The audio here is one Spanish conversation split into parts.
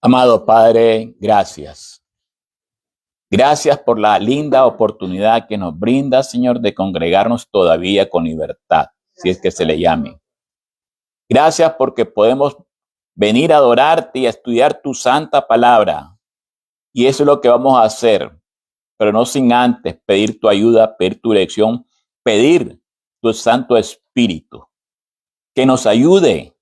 Amado Padre, gracias. Gracias por la linda oportunidad que nos brinda, Señor, de congregarnos todavía con libertad, si es que se le llame. Gracias porque podemos venir a adorarte y a estudiar tu santa palabra. Y eso es lo que vamos a hacer, pero no sin antes pedir tu ayuda, pedir tu dirección, pedir tu Santo Espíritu, que nos ayude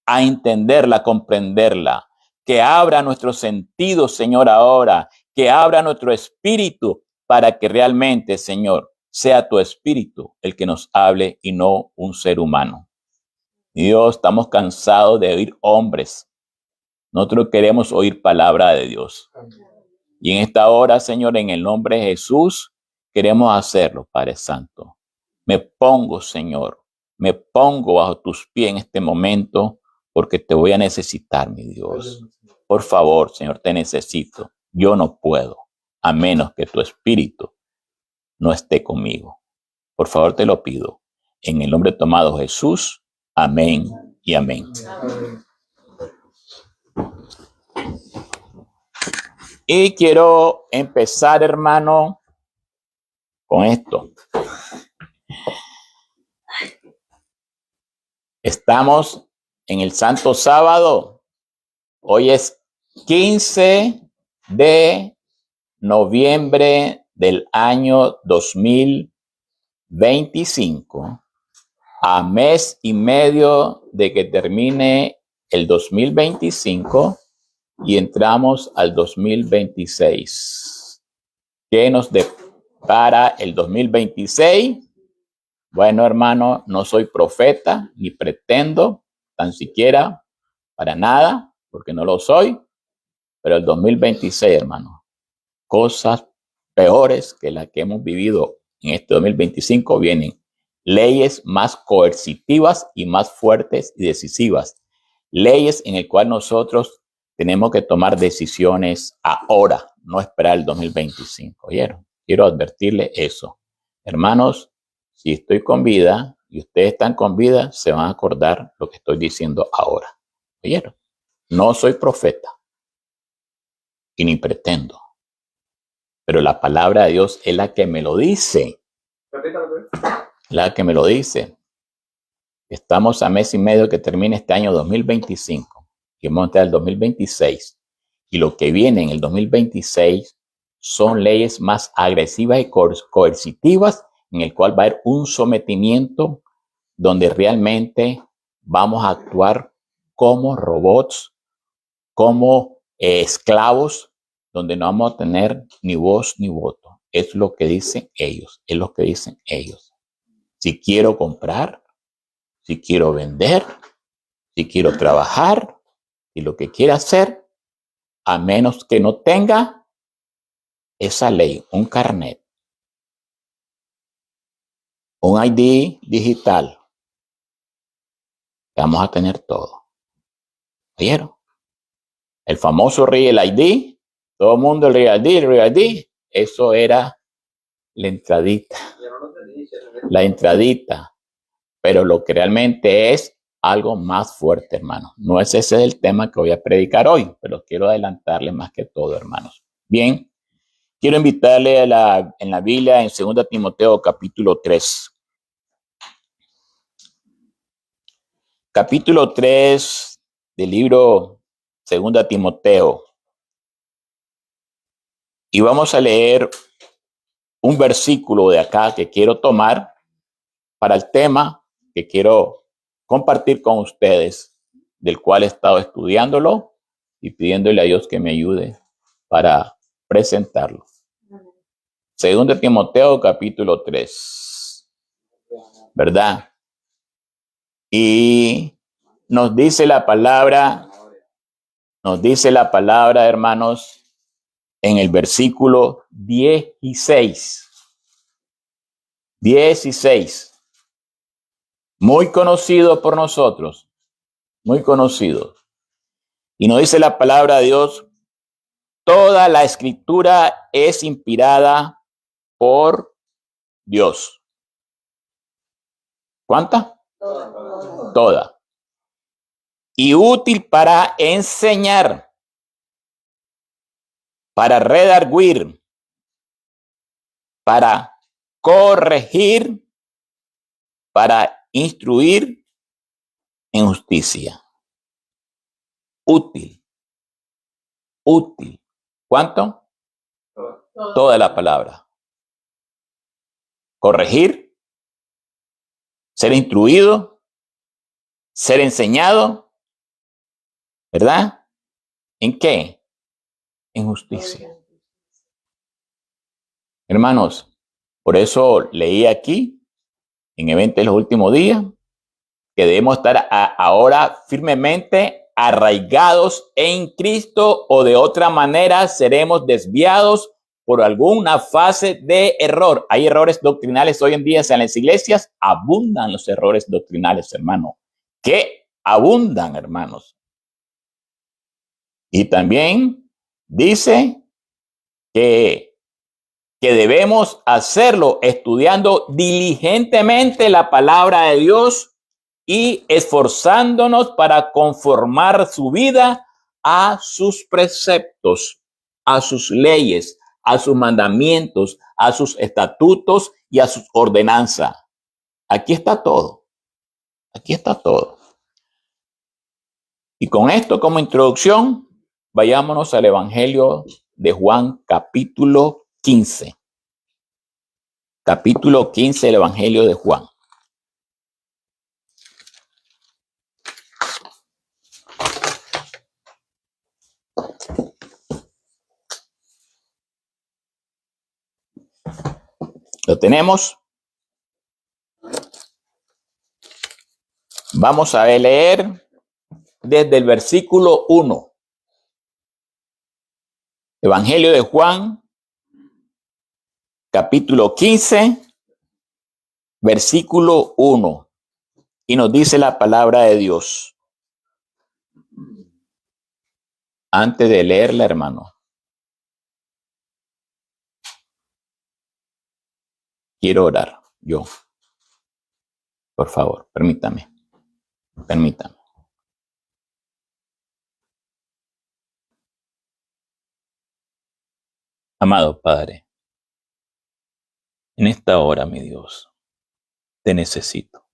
a entenderla, a comprenderla, que abra nuestros sentidos, Señor, ahora, que abra nuestro espíritu para que realmente, Señor, sea tu espíritu el que nos hable y no un ser humano. Dios, estamos cansados de oír hombres. Nosotros queremos oír palabra de Dios. Y en esta hora, Señor, en el nombre de Jesús, queremos hacerlo, Padre Santo. Me pongo, Señor, me pongo bajo tus pies en este momento, porque te voy a necesitar, mi Dios. Por favor, Señor, te necesito. Yo no puedo, a menos que tu espíritu no esté conmigo. Por favor, te lo pido. En el nombre tomado Jesús. Amén y amén. Y quiero empezar, hermano, con esto. Estamos en el Santo Sábado. Hoy es 15 de noviembre del año 2025, a mes y medio de que termine el 2025 y entramos al 2026. ¿Qué nos depara el 2026? Bueno, hermano, no soy profeta ni pretendo tan siquiera para nada, porque no lo soy, pero el 2026, hermano, cosas peores que las que hemos vivido en este 2025 vienen. Leyes más coercitivas y más fuertes y decisivas. Leyes en el cual nosotros tenemos que tomar decisiones ahora, no esperar el 2025. ¿Oyeron? Quiero advertirle eso. Hermanos, si estoy con vida y ustedes están con vida, se van a acordar lo que estoy diciendo ahora. ¿Oyeron? No soy profeta y ni pretendo. Pero la palabra de Dios es la que me lo dice. La que me lo dice. Estamos a mes y medio que termine este año 2025. Y vamos a entrar al 2026. Y lo que viene en el 2026 son leyes más agresivas y coercitivas, en el cual va a haber un sometimiento donde realmente vamos a actuar como robots, como esclavos, donde no vamos a tener ni voz ni voto. Es lo que dicen ellos, es lo que dicen ellos. Si quiero comprar, si quiero vender, si quiero trabajar, y lo que quiera hacer, a menos que no tenga esa ley, un carnet, un ID digital, vamos a tener todo. ¿Oyeron? El famoso Real ID, todo el mundo el Real ID, eso era la entradita. La entradita. Pero lo que realmente es algo más fuerte, hermano. No es ese el tema que voy a predicar hoy, pero quiero adelantarle más que todo, hermanos. Bien, quiero invitarle en la Biblia, en 2 Timoteo capítulo 3. Capítulo 3 del libro 2 Timoteo. Y vamos a leer un versículo de acá que quiero tomar para el tema que quiero compartir con ustedes, del cual he estado estudiándolo y pidiéndole a Dios que me ayude para presentarlo. 2 Timoteo capítulo 3, ¿verdad? Y nos dice la palabra, hermanos, en el versículo 16. Muy conocido por nosotros, muy conocido. Y nos dice la palabra de Dios, toda la escritura es inspirada por Dios. ¿Cuánta? Toda. y útil para enseñar, para redarguir, para corregir, para instruir en justicia. Útil. Útil. ¿Cuánto? Toda la palabra. Corregir, ser instruido, ser enseñado, ¿verdad? ¿En qué? En justicia. Hermanos, por eso leí aquí, en Eventos de los Últimos Días, que debemos estar ahora firmemente arraigados en Cristo, o de otra manera seremos desviados por alguna fase de error. Hay errores doctrinales hoy en día en las iglesias, abundan los errores doctrinales, hermano, que abundan, hermanos. Y también dice que debemos hacerlo estudiando diligentemente la palabra de Dios y esforzándonos para conformar su vida a sus preceptos, a sus leyes, a sus mandamientos, a sus estatutos y a sus ordenanzas. Aquí está todo. Aquí está todo. Y con esto como introducción, vayámonos al Evangelio de Juan, capítulo 15. Capítulo 15 del Evangelio de Juan. ¿Lo tenemos? Vamos a leer desde el versículo 1. Evangelio de Juan, capítulo 15, versículo 1. Y nos dice la palabra de Dios. Antes de leerla, hermano, quiero orar yo. Por favor, permítame. Amado Padre, en esta hora, mi Dios, te necesito.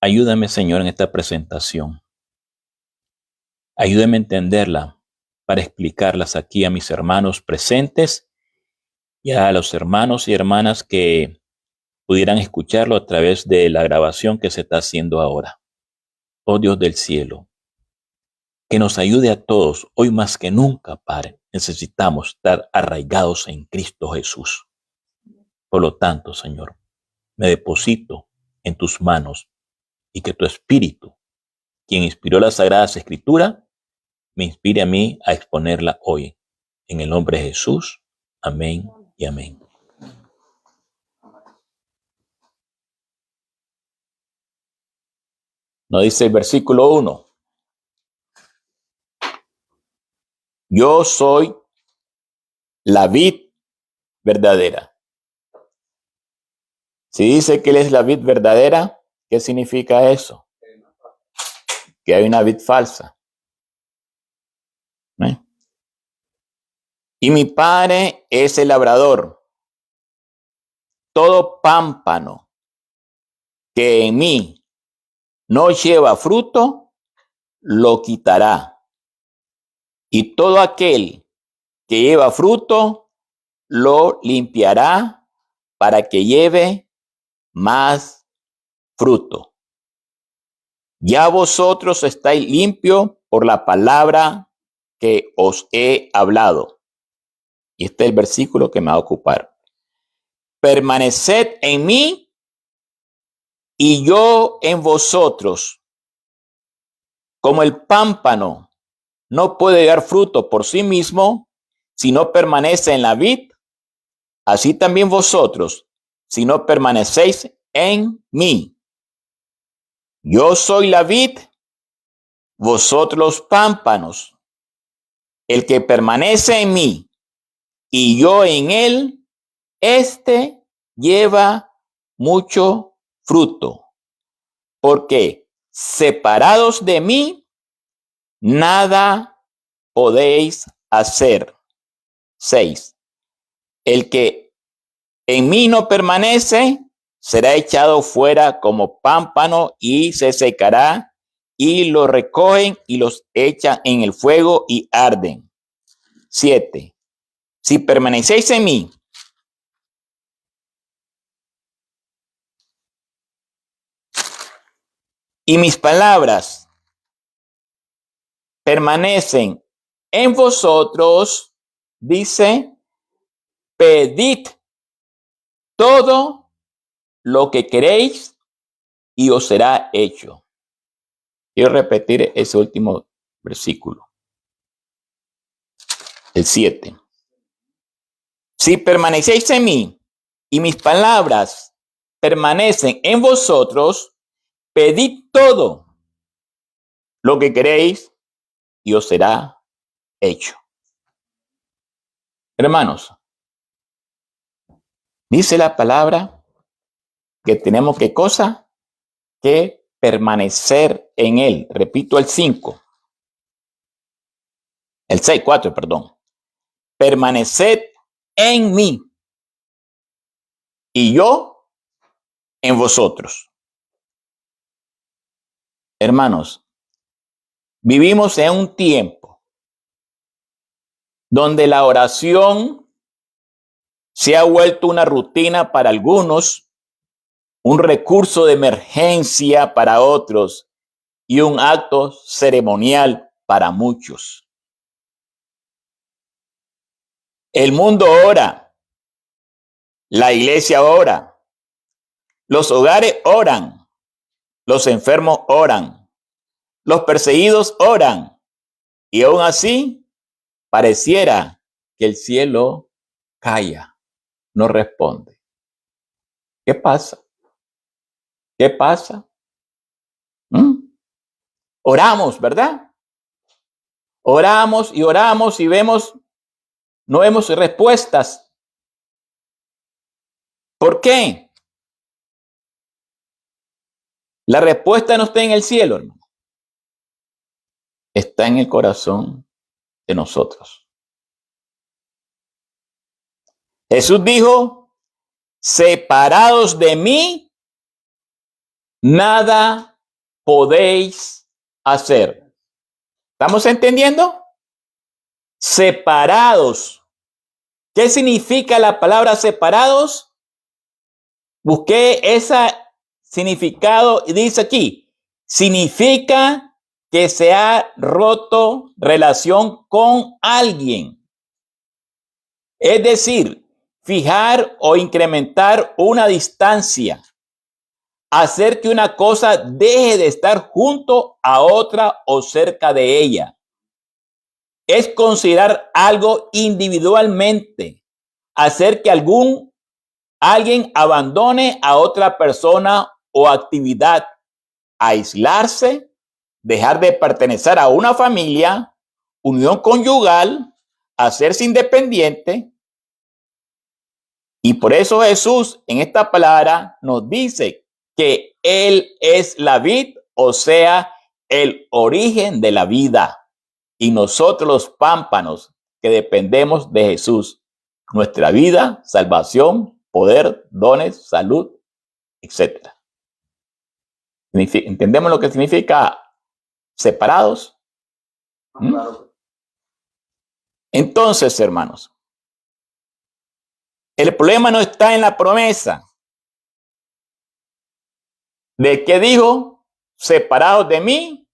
Ayúdame, Señor, en esta presentación. Ayúdame a entenderla para explicarlas aquí a mis hermanos presentes y a los hermanos y hermanas que pudieran escucharlo a través de la grabación que se está haciendo ahora. Oh Dios del cielo, que nos ayude a todos, hoy más que nunca, Padre. Necesitamos estar arraigados en Cristo Jesús. Por lo tanto, Señor, me deposito en tus manos y que tu Espíritu, quien inspiró las Sagradas Escrituras, me inspire a mí a exponerla hoy. En el nombre de Jesús. Amén y amén. Nos dice el versículo 1. Yo soy la vid verdadera. Si dice que Él es la vid verdadera, ¿qué significa eso? Que hay una vid falsa. Y mi Padre es el labrador. Todo pámpano que en mí no lleva fruto, lo quitará. Y todo aquel que lleva fruto, lo limpiará para que lleve más fruto. Ya vosotros estáis limpios por la palabra que os he hablado. Y este es el versículo que me va a ocupar. Permaneced en mí y yo en vosotros. Como el pámpano no puede dar fruto por sí mismo si no permanece en la vid, así también vosotros, si no permanecéis en mí. Yo soy la vid, vosotros los pámpanos. El que permanece en mí y yo en él, éste lleva mucho fruto. Porque separados de mí, nada podéis hacer. 6. El que en mí no permanece será echado fuera como pámpano y se secará, y lo recogen y los echan en el fuego y arden. 7. Si permanecéis en mí y mis palabras permanecen en vosotros, dice, pedid todo lo que queréis y os será hecho. Quiero repetir ese último versículo. El 7. Si permanecéis en mí y mis palabras permanecen en vosotros, pedid todo lo que queréis y os será hecho. Hermanos, dice la palabra que tenemos ¿qué cosa? Que permanecer en él. Repito el 5. El 6, 4, perdón. Permaneced en mí y yo en vosotros. Hermanos, vivimos en un tiempo donde la oración se ha vuelto una rutina para algunos, un recurso de emergencia para otros y un acto ceremonial para muchos. El mundo ora, la iglesia ora, los hogares oran, los enfermos oran, los perseguidos oran, y aún así pareciera que el cielo calla, no responde. ¿Qué pasa? ¿Qué pasa? Oramos, ¿verdad? Oramos y vemos, no vemos respuestas. ¿Por qué? La respuesta no está en el cielo, hermano. Está en el corazón de nosotros. Jesús dijo, separados de mí, nada podéis hacer. ¿Estamos entendiendo? Separados. ¿Qué significa la palabra separados? Busqué ese significado y dice aquí, significa que se ha roto relación con alguien. Es decir, fijar o incrementar una distancia. Hacer que una cosa deje de estar junto a otra o cerca de ella. Es considerar algo individualmente. Hacer que alguien abandone a otra persona o actividad. Aislarse, dejar de pertenecer a una familia, unión conyugal, hacerse independiente. Y por eso Jesús en esta palabra nos dice que Él es la vid, o sea, el origen de la vida. Y nosotros los pámpanos que dependemos de Jesús. Nuestra vida, salvación, poder, dones, salud, etc. ¿Entendemos lo que significa separados? Entonces, hermanos, el problema no está en la promesa. ¿De qué dijo? Separados de mí,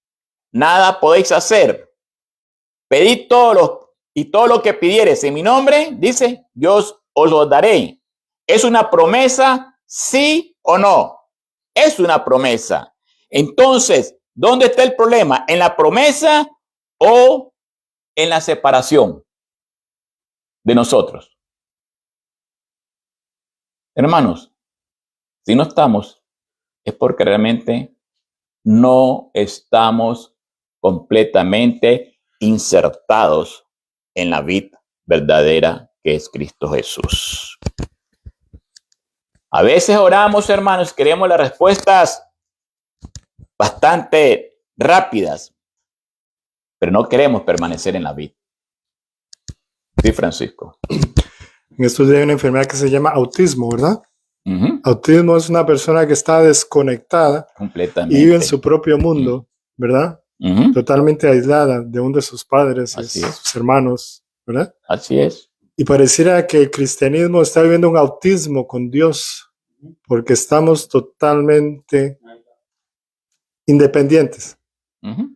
nada podéis hacer. Pedid todo lo que pidieres en mi nombre, dice, yo os lo daré. ¿Es una promesa? ¿Sí o no? Es una promesa. Entonces, ¿dónde está el problema? ¿En la promesa o en la separación de nosotros? Hermanos, si no estamos, es porque realmente no estamos completamente insertados en la vid verdadera que es Cristo Jesús. A veces oramos, hermanos, queremos las respuestas bastante rápidas, pero no queremos permanecer en la vid. Sí, Francisco. En estos días hay una enfermedad que se llama autismo, ¿verdad? Uh-huh. Autismo es una persona que está desconectada Completamente. y vive en su propio mundo, ¿verdad? Uh-huh. Totalmente aislada de uno de sus padres y sus hermanos, ¿verdad? Así es. Y pareciera que el cristianismo está viviendo un autismo con Dios, porque estamos totalmente independientes. Uh-huh.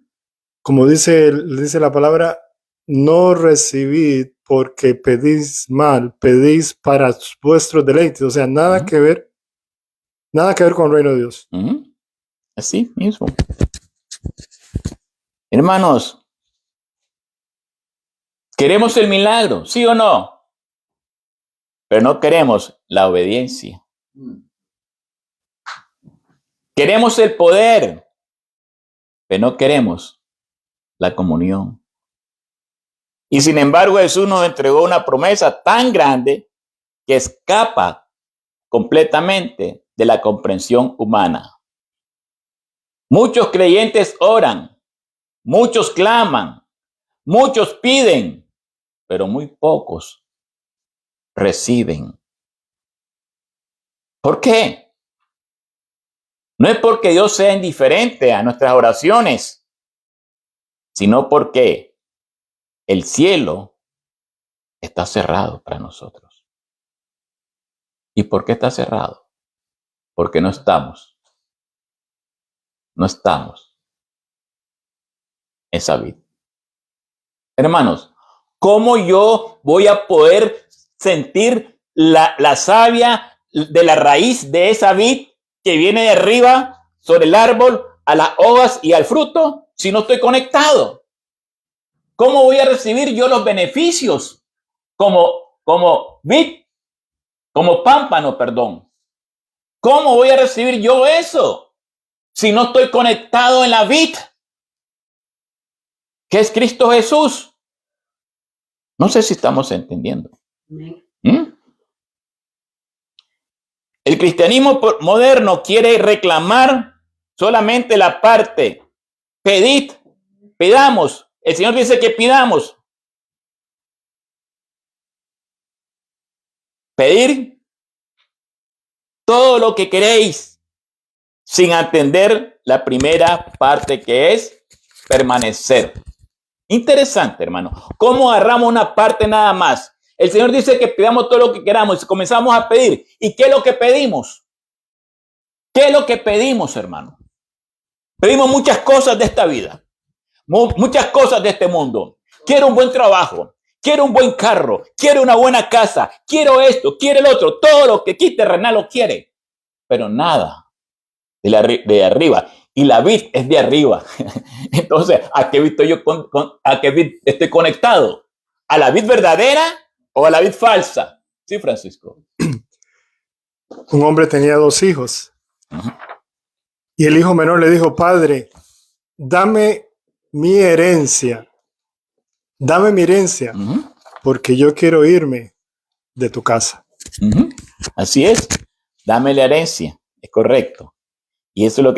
Como dice la palabra, no recibid porque pedís mal, pedís para vuestros deleites. O sea, nada que ver con el reino de Dios. Así mismo. Hermanos, queremos el milagro, ¿sí o no? Pero no queremos la obediencia. Queremos el poder, pero no queremos la comunión. Y sin embargo, Jesús nos entregó una promesa tan grande que escapa completamente de la comprensión humana. Muchos creyentes oran, muchos claman, muchos piden, pero muy pocos reciben. ¿Por qué? No es porque Dios sea indiferente a nuestras oraciones, sino porque el cielo está cerrado para nosotros. ¿Y por qué está cerrado? Porque no estamos en esa vid. Hermanos, ¿cómo yo voy a poder sentir la savia de la raíz de esa vid que viene de arriba sobre el árbol, a las hojas y al fruto, si no estoy conectado? ¿Cómo voy a recibir yo los beneficios como vid, como pámpano, perdón? ¿Cómo voy a recibir yo eso si no estoy conectado en la vid, que es Cristo Jesús? No sé si estamos entendiendo. El cristianismo moderno quiere reclamar solamente la parte. Pedid, pidamos. El Señor dice que pidamos. Pedir todo lo que queréis sin atender la primera parte, que es permanecer. Interesante, hermano. ¿Cómo agarramos una parte nada más? El Señor dice que pidamos todo lo que queramos y comenzamos a pedir. ¿Y qué es lo que pedimos? ¿Qué es lo que pedimos, hermano? Pedimos muchas cosas de esta vida, muchas cosas de este mundo. Quiero un buen trabajo, quiero un buen carro, quiero una buena casa, quiero esto, quiero el otro. Todo lo que aquí terrenal lo quiere, pero nada de arriba. Y la vid es de arriba. Entonces, ¿a qué vid estoy yo a qué vid estoy conectado? ¿A la vid verdadera o a la vid falsa? Sí, Francisco. Un hombre tenía 2 hijos. Uh-huh. Y el hijo menor le dijo: padre, dame mi herencia. Dame mi herencia, uh-huh, porque yo quiero irme de tu casa. Uh-huh. Así es. Dame la herencia. Es correcto. Y eso es lo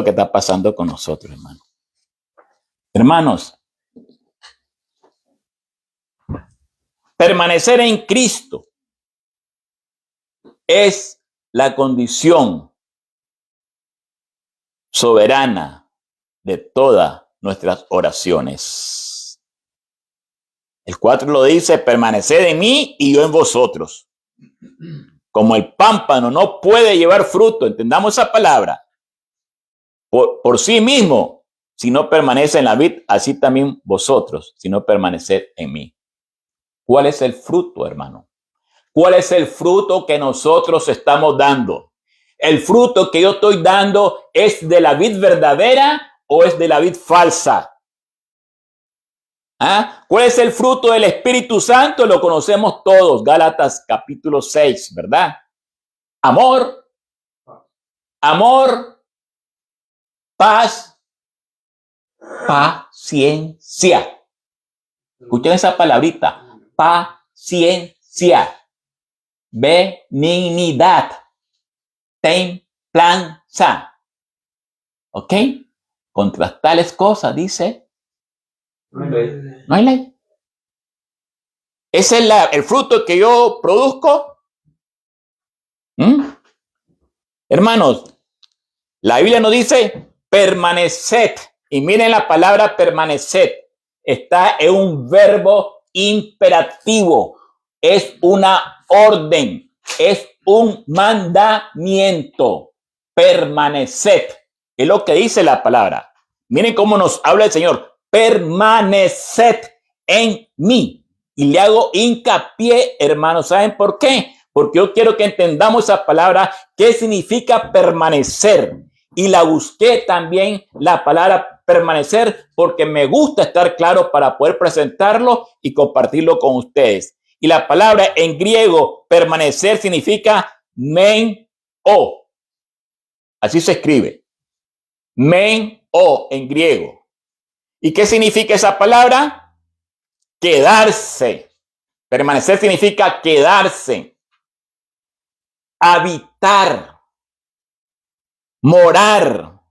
que está pasando con nosotros, hermano. Hermanos, permanecer en Cristo es la condición soberana de todas nuestras oraciones. El 4 lo dice: permaneced en mí y yo en vosotros. Como el pámpano no puede llevar fruto, entendamos esa palabra, por sí mismo, si no permanece en la vid, así también vosotros, si no permaneced en mí. ¿Cuál es el fruto, hermano? ¿Cuál es el fruto que nosotros estamos dando? ¿El fruto que yo estoy dando es de la vid verdadera o es de la vid falsa? ¿Ah? ¿Cuál es el fruto del Espíritu Santo? Lo conocemos todos, Gálatas capítulo 6, ¿verdad? Amor, paz, paciencia. Escuchen esa palabrita, paciencia, benignidad, templanza. ¿Ok? Contra tales cosas, dice, No hay ley. no hay ley. Ese es el fruto que yo produzco. Hermanos, la Biblia nos dice permaneced. Y miren la palabra permaneced. Está en un verbo imperativo. Es una orden. Es un mandamiento. Permaneced. Es lo que dice la palabra. Miren cómo nos habla el Señor. Permaneced en mí. Y le hago hincapié, hermanos. ¿Saben por qué? Porque yo quiero que entendamos esa palabra, qué significa permanecer. Y la busqué también, la palabra permanecer, porque me gusta estar claro para poder presentarlo y compartirlo con ustedes. Y la palabra en griego permanecer significa men-o. Así se escribe. Men-o en griego. ¿Y qué significa esa palabra? Quedarse. Permanecer significa quedarse. Habitar, morar,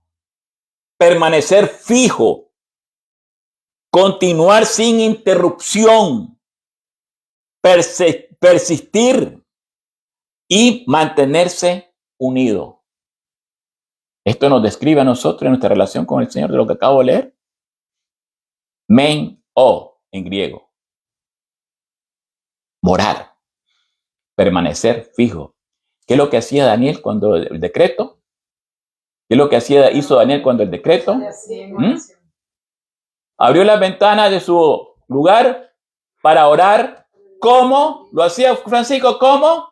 permanecer fijo, continuar sin interrupción, persistir y mantenerse unido. Esto nos describe a nosotros en nuestra relación con el Señor de lo que acabo de leer. Men-o en griego. Morar, permanecer fijo. ¿Qué es lo que hacía Daniel cuando el decreto? ¿Qué es lo que hizo Daniel cuando el decreto? Abrió las ventanas de su lugar para orar. ¿Cómo? ¿Lo hacía Francisco? ¿Cómo?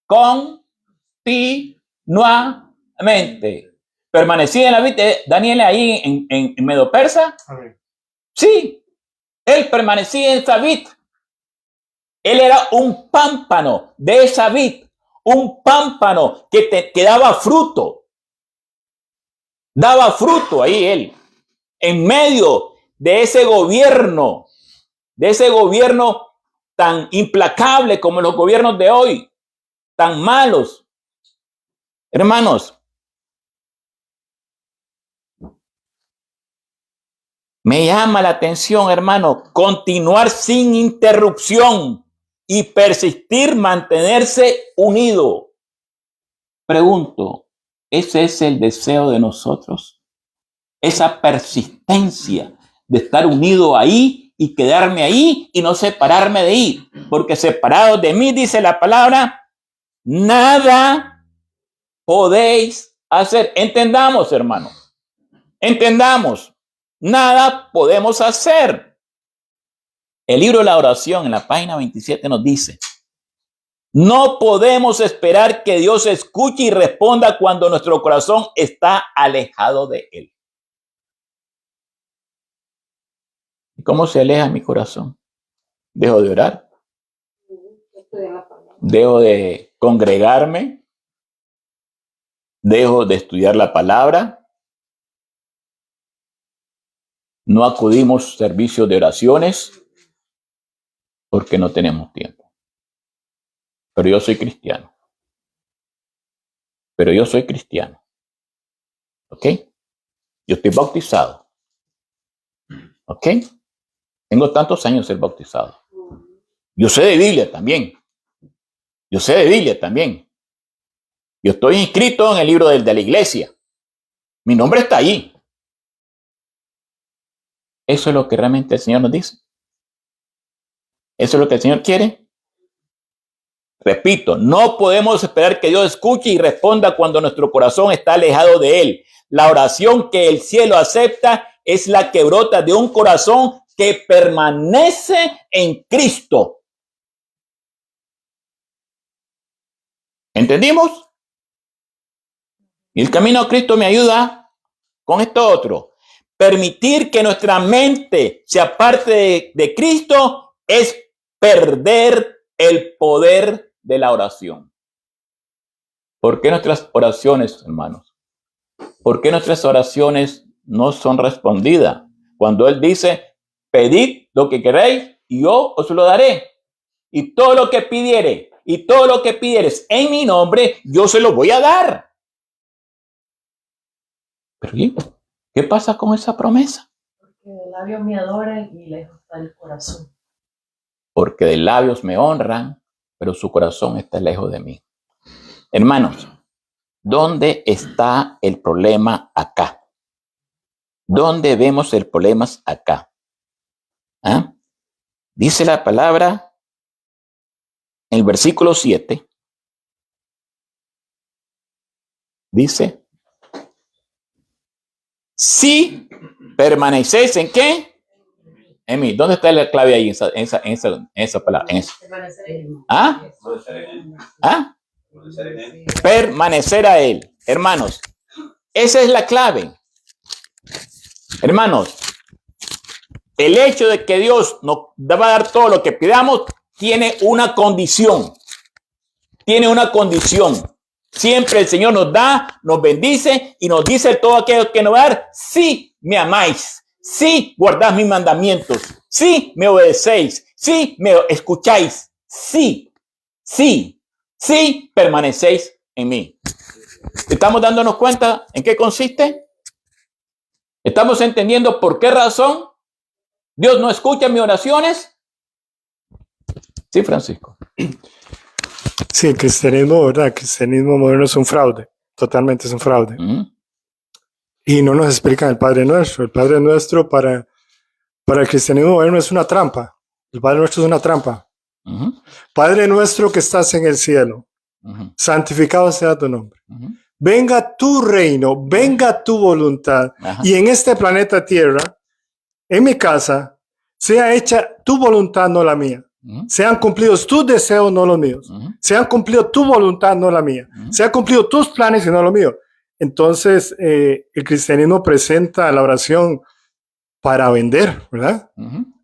Continuamente. ¿Permanecía en la vida de Daniel ahí en Medo Persa? Sí. Él permanecía en esa vid. Él era un pámpano de esa vid. Un pámpano que daba fruto. Daba fruto ahí él. En medio de ese gobierno tan implacable como los gobiernos de hoy, tan malos. Hermanos, me llama la atención, hermano, continuar sin interrupción y persistir, mantenerse unido. Pregunto, ¿ese es el deseo de nosotros? Esa persistencia de estar unido ahí y quedarme ahí y no separarme de ahí. Porque separados de mí, dice la palabra, nada podéis hacer. Entendamos, hermano. Entendamos. Nada podemos hacer. El libro de la oración en la página 27 nos dice, no podemos esperar que Dios escuche y responda cuando nuestro corazón está alejado de Él. ¿Y cómo se aleja mi corazón? Dejo de orar. Dejo de congregarme. Dejo de estudiar la palabra. No acudimos a servicios de oraciones porque no tenemos tiempo. Pero yo soy cristiano. ¿Ok? Yo estoy bautizado. ¿Ok? Tengo tantos años de ser bautizado. Yo sé de Biblia también. Yo estoy inscrito en el libro de la iglesia. Mi nombre está ahí. Eso es lo que realmente el Señor nos dice. Eso es lo que el Señor quiere. Repito, no podemos esperar que Dios escuche y responda cuando nuestro corazón está alejado de Él. La oración que el cielo acepta es la que brota de un corazón que permanece en Cristo. ¿Entendimos? Y el camino a Cristo me ayuda con esto otro. Permitir que nuestra mente se aparte de Cristo es perder el poder de la oración. ¿Por qué nuestras oraciones, hermanos? ¿Por qué nuestras oraciones no son respondidas? Cuando Él dice, pedid lo que queréis y yo os lo daré. Y todo lo que pidieres en mi nombre, yo se lo voy a dar. Pero ¿Qué pasa con esa promesa? Porque de labios me adoran y lejos está el corazón. Porque de labios me honran, pero su corazón está lejos de mí. Hermanos, ¿dónde está el problema acá? ¿Dónde vemos el problema acá? ¿Ah? Dice la palabra en el versículo 7. Dice, si permanecéis en ¿qué? En mí. ¿Dónde está la clave ahí en esa palabra? ¿Ah? ¿Ah? Permanecer a Él. Hermanos, esa es la clave. Hermanos, el hecho de que Dios nos va a dar todo lo que pidamos tiene una condición. Tiene una condición. Siempre el Señor nos da, nos bendice y nos dice todo aquello que nos va a dar. Si me amáis, si guardáis mis mandamientos, si me obedecéis, si me escucháis, si permanecéis en mí. ¿Estamos dándonos cuenta en qué consiste? ¿Estamos entendiendo por qué razón Dios no escucha mis oraciones? Sí, Francisco. Sí, el cristianismo, ¿verdad? El cristianismo moderno es un fraude, totalmente es un fraude. Y no nos explican el Padre Nuestro. El Padre Nuestro para el cristianismo moderno es una trampa. El Padre Nuestro es una trampa. Padre Nuestro que estás en el cielo, santificado sea tu nombre. Venga tu reino, venga tu voluntad. Y en este planeta Tierra, en mi casa, sea hecha tu voluntad, no la mía. Sean cumplidos tus deseos, no los míos. Sean cumplidos tu voluntad, no la mía. Sean cumplidos tus planes y no los míos. Entonces, el cristianismo presenta la oración para vender, ¿verdad?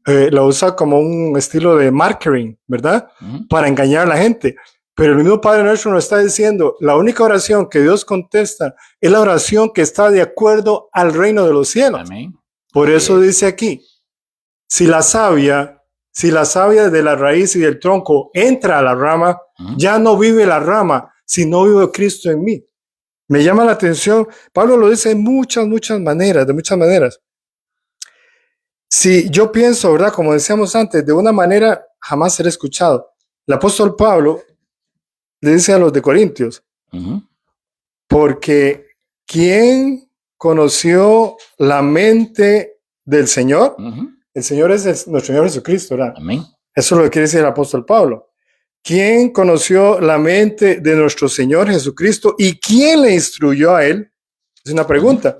La usa como un estilo de marketing, ¿verdad? Para engañar a la gente. Pero el mismo Padre Nuestro nos está diciendo, la única oración que Dios contesta es la oración que está de acuerdo al reino de los cielos. Amén. Por eso dice aquí, si la savia de la raíz y del tronco entra a la rama, ya no vive la rama, sino vive Cristo en mí. Me llama la atención, Pablo lo dice de muchas maneras. Si yo pienso, ¿verdad? Como decíamos antes, de una manera jamás seré escuchado. El apóstol Pablo le dice a los de Corintios, porque ¿quién conoció la mente del Señor? El Señor es nuestro Señor Jesucristo, ¿verdad? Amén. Eso es lo que quiere decir el apóstol Pablo. ¿Quién conoció la mente de nuestro Señor Jesucristo y quién le instruyó a él? Es una pregunta.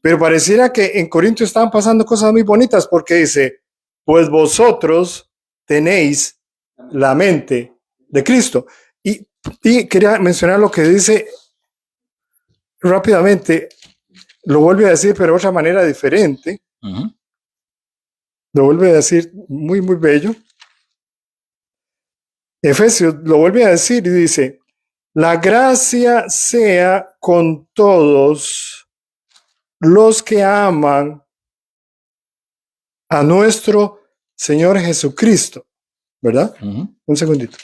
Pero pareciera que en Corintios estaban pasando cosas muy bonitas porque dice, pues vosotros tenéis la mente de Cristo. Y quería mencionar lo que dice rápidamente, lo vuelve a decir, pero de otra manera diferente. Lo vuelve a decir muy, muy bello. Efesios lo vuelve a decir y dice, la gracia sea con todos los que aman a nuestro Señor Jesucristo, ¿verdad? Un segundito.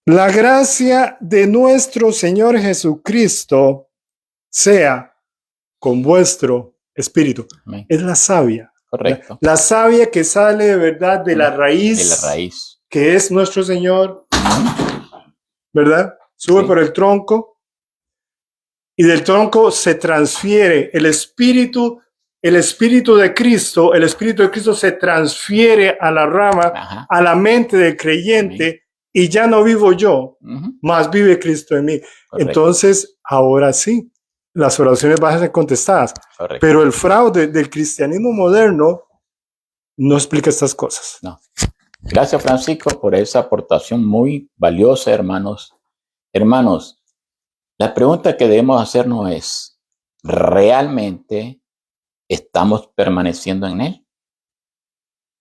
La gracia de nuestro Señor Jesucristo sea con vuestro espíritu. Amén. Es la savia. Correcto. La savia que sale de verdad de la raíz. De la raíz. Que es nuestro Señor. ¿Verdad? Sube por el tronco. Y del tronco se transfiere el espíritu de Cristo. El espíritu de Cristo se transfiere a la rama, a la mente del creyente. Amén. Y ya no vivo yo, más vive Cristo en mí. Correcto. Entonces, ahora sí, las oraciones van a ser contestadas. Correcto. Pero el fraude del cristianismo moderno no explica estas cosas. No. Gracias, Francisco, por esa aportación muy valiosa, hermanos. Hermanos, la pregunta que debemos hacernos es, ¿realmente estamos permaneciendo en Él?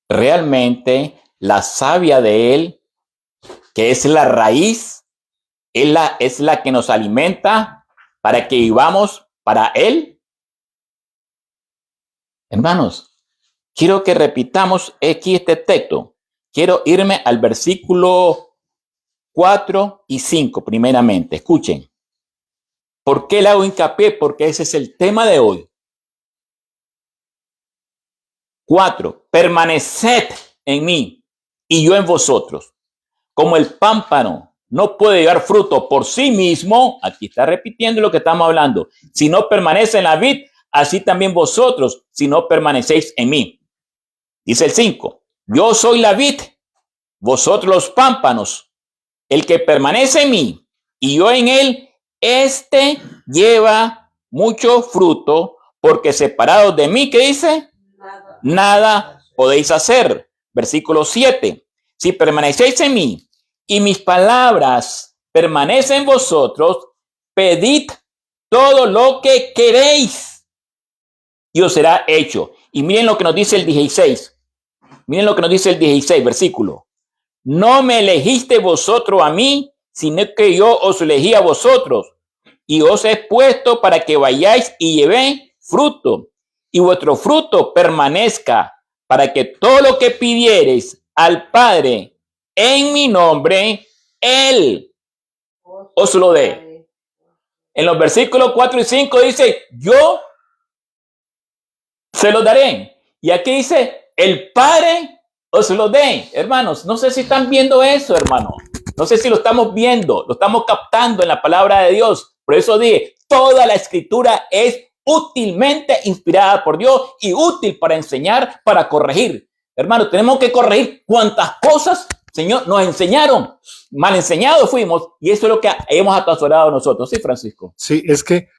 ¿Realmente la savia de Él, que es la raíz, es la que nos alimenta para que vivamos para Él? Hermanos, quiero que repitamos aquí este texto. Quiero irme al versículo 4 y 5, primeramente. Escuchen. ¿Por qué le hago hincapié? Porque ese es el tema de hoy. 4. Permaneced en mí y yo en vosotros. Como el pámpano no puede llevar fruto por sí mismo, aquí está repitiendo lo que estamos hablando, si no permanece en la vid, así también vosotros, si no permanecéis en mí. Dice el 5. Yo soy la vid, vosotros los pámpanos. El que permanece en mí y yo en él, este lleva mucho fruto, porque separados de mí, ¿qué dice? Nada podéis hacer. Versículo 7. Si permanecéis en mí y mis palabras permanecen en vosotros, pedid todo lo que queréis y os será hecho. Y miren lo que nos dice el 16. Miren lo que nos dice el 16, versículo. No me elegiste vosotros a mí, sino que yo os elegí a vosotros y os he puesto para que vayáis y llevéis fruto y vuestro fruto permanezca, para que todo lo que pidiereis al Padre en mi nombre, Él os lo dé. En los versículos 4 y 5 dice, yo se lo daré. Y aquí dice, el Padre os lo dé. Hermanos, no sé si están viendo eso, hermano. No sé si lo estamos viendo, lo estamos captando en la palabra de Dios. Por eso dije, toda la escritura es útilmente inspirada por Dios y útil para enseñar, para corregir. Hermano, tenemos que corregir cuantas cosas, Señor, nos enseñaron. Mal enseñados fuimos y eso es lo que hemos atesorado nosotros. ¿Sí, Francisco? Sí, es que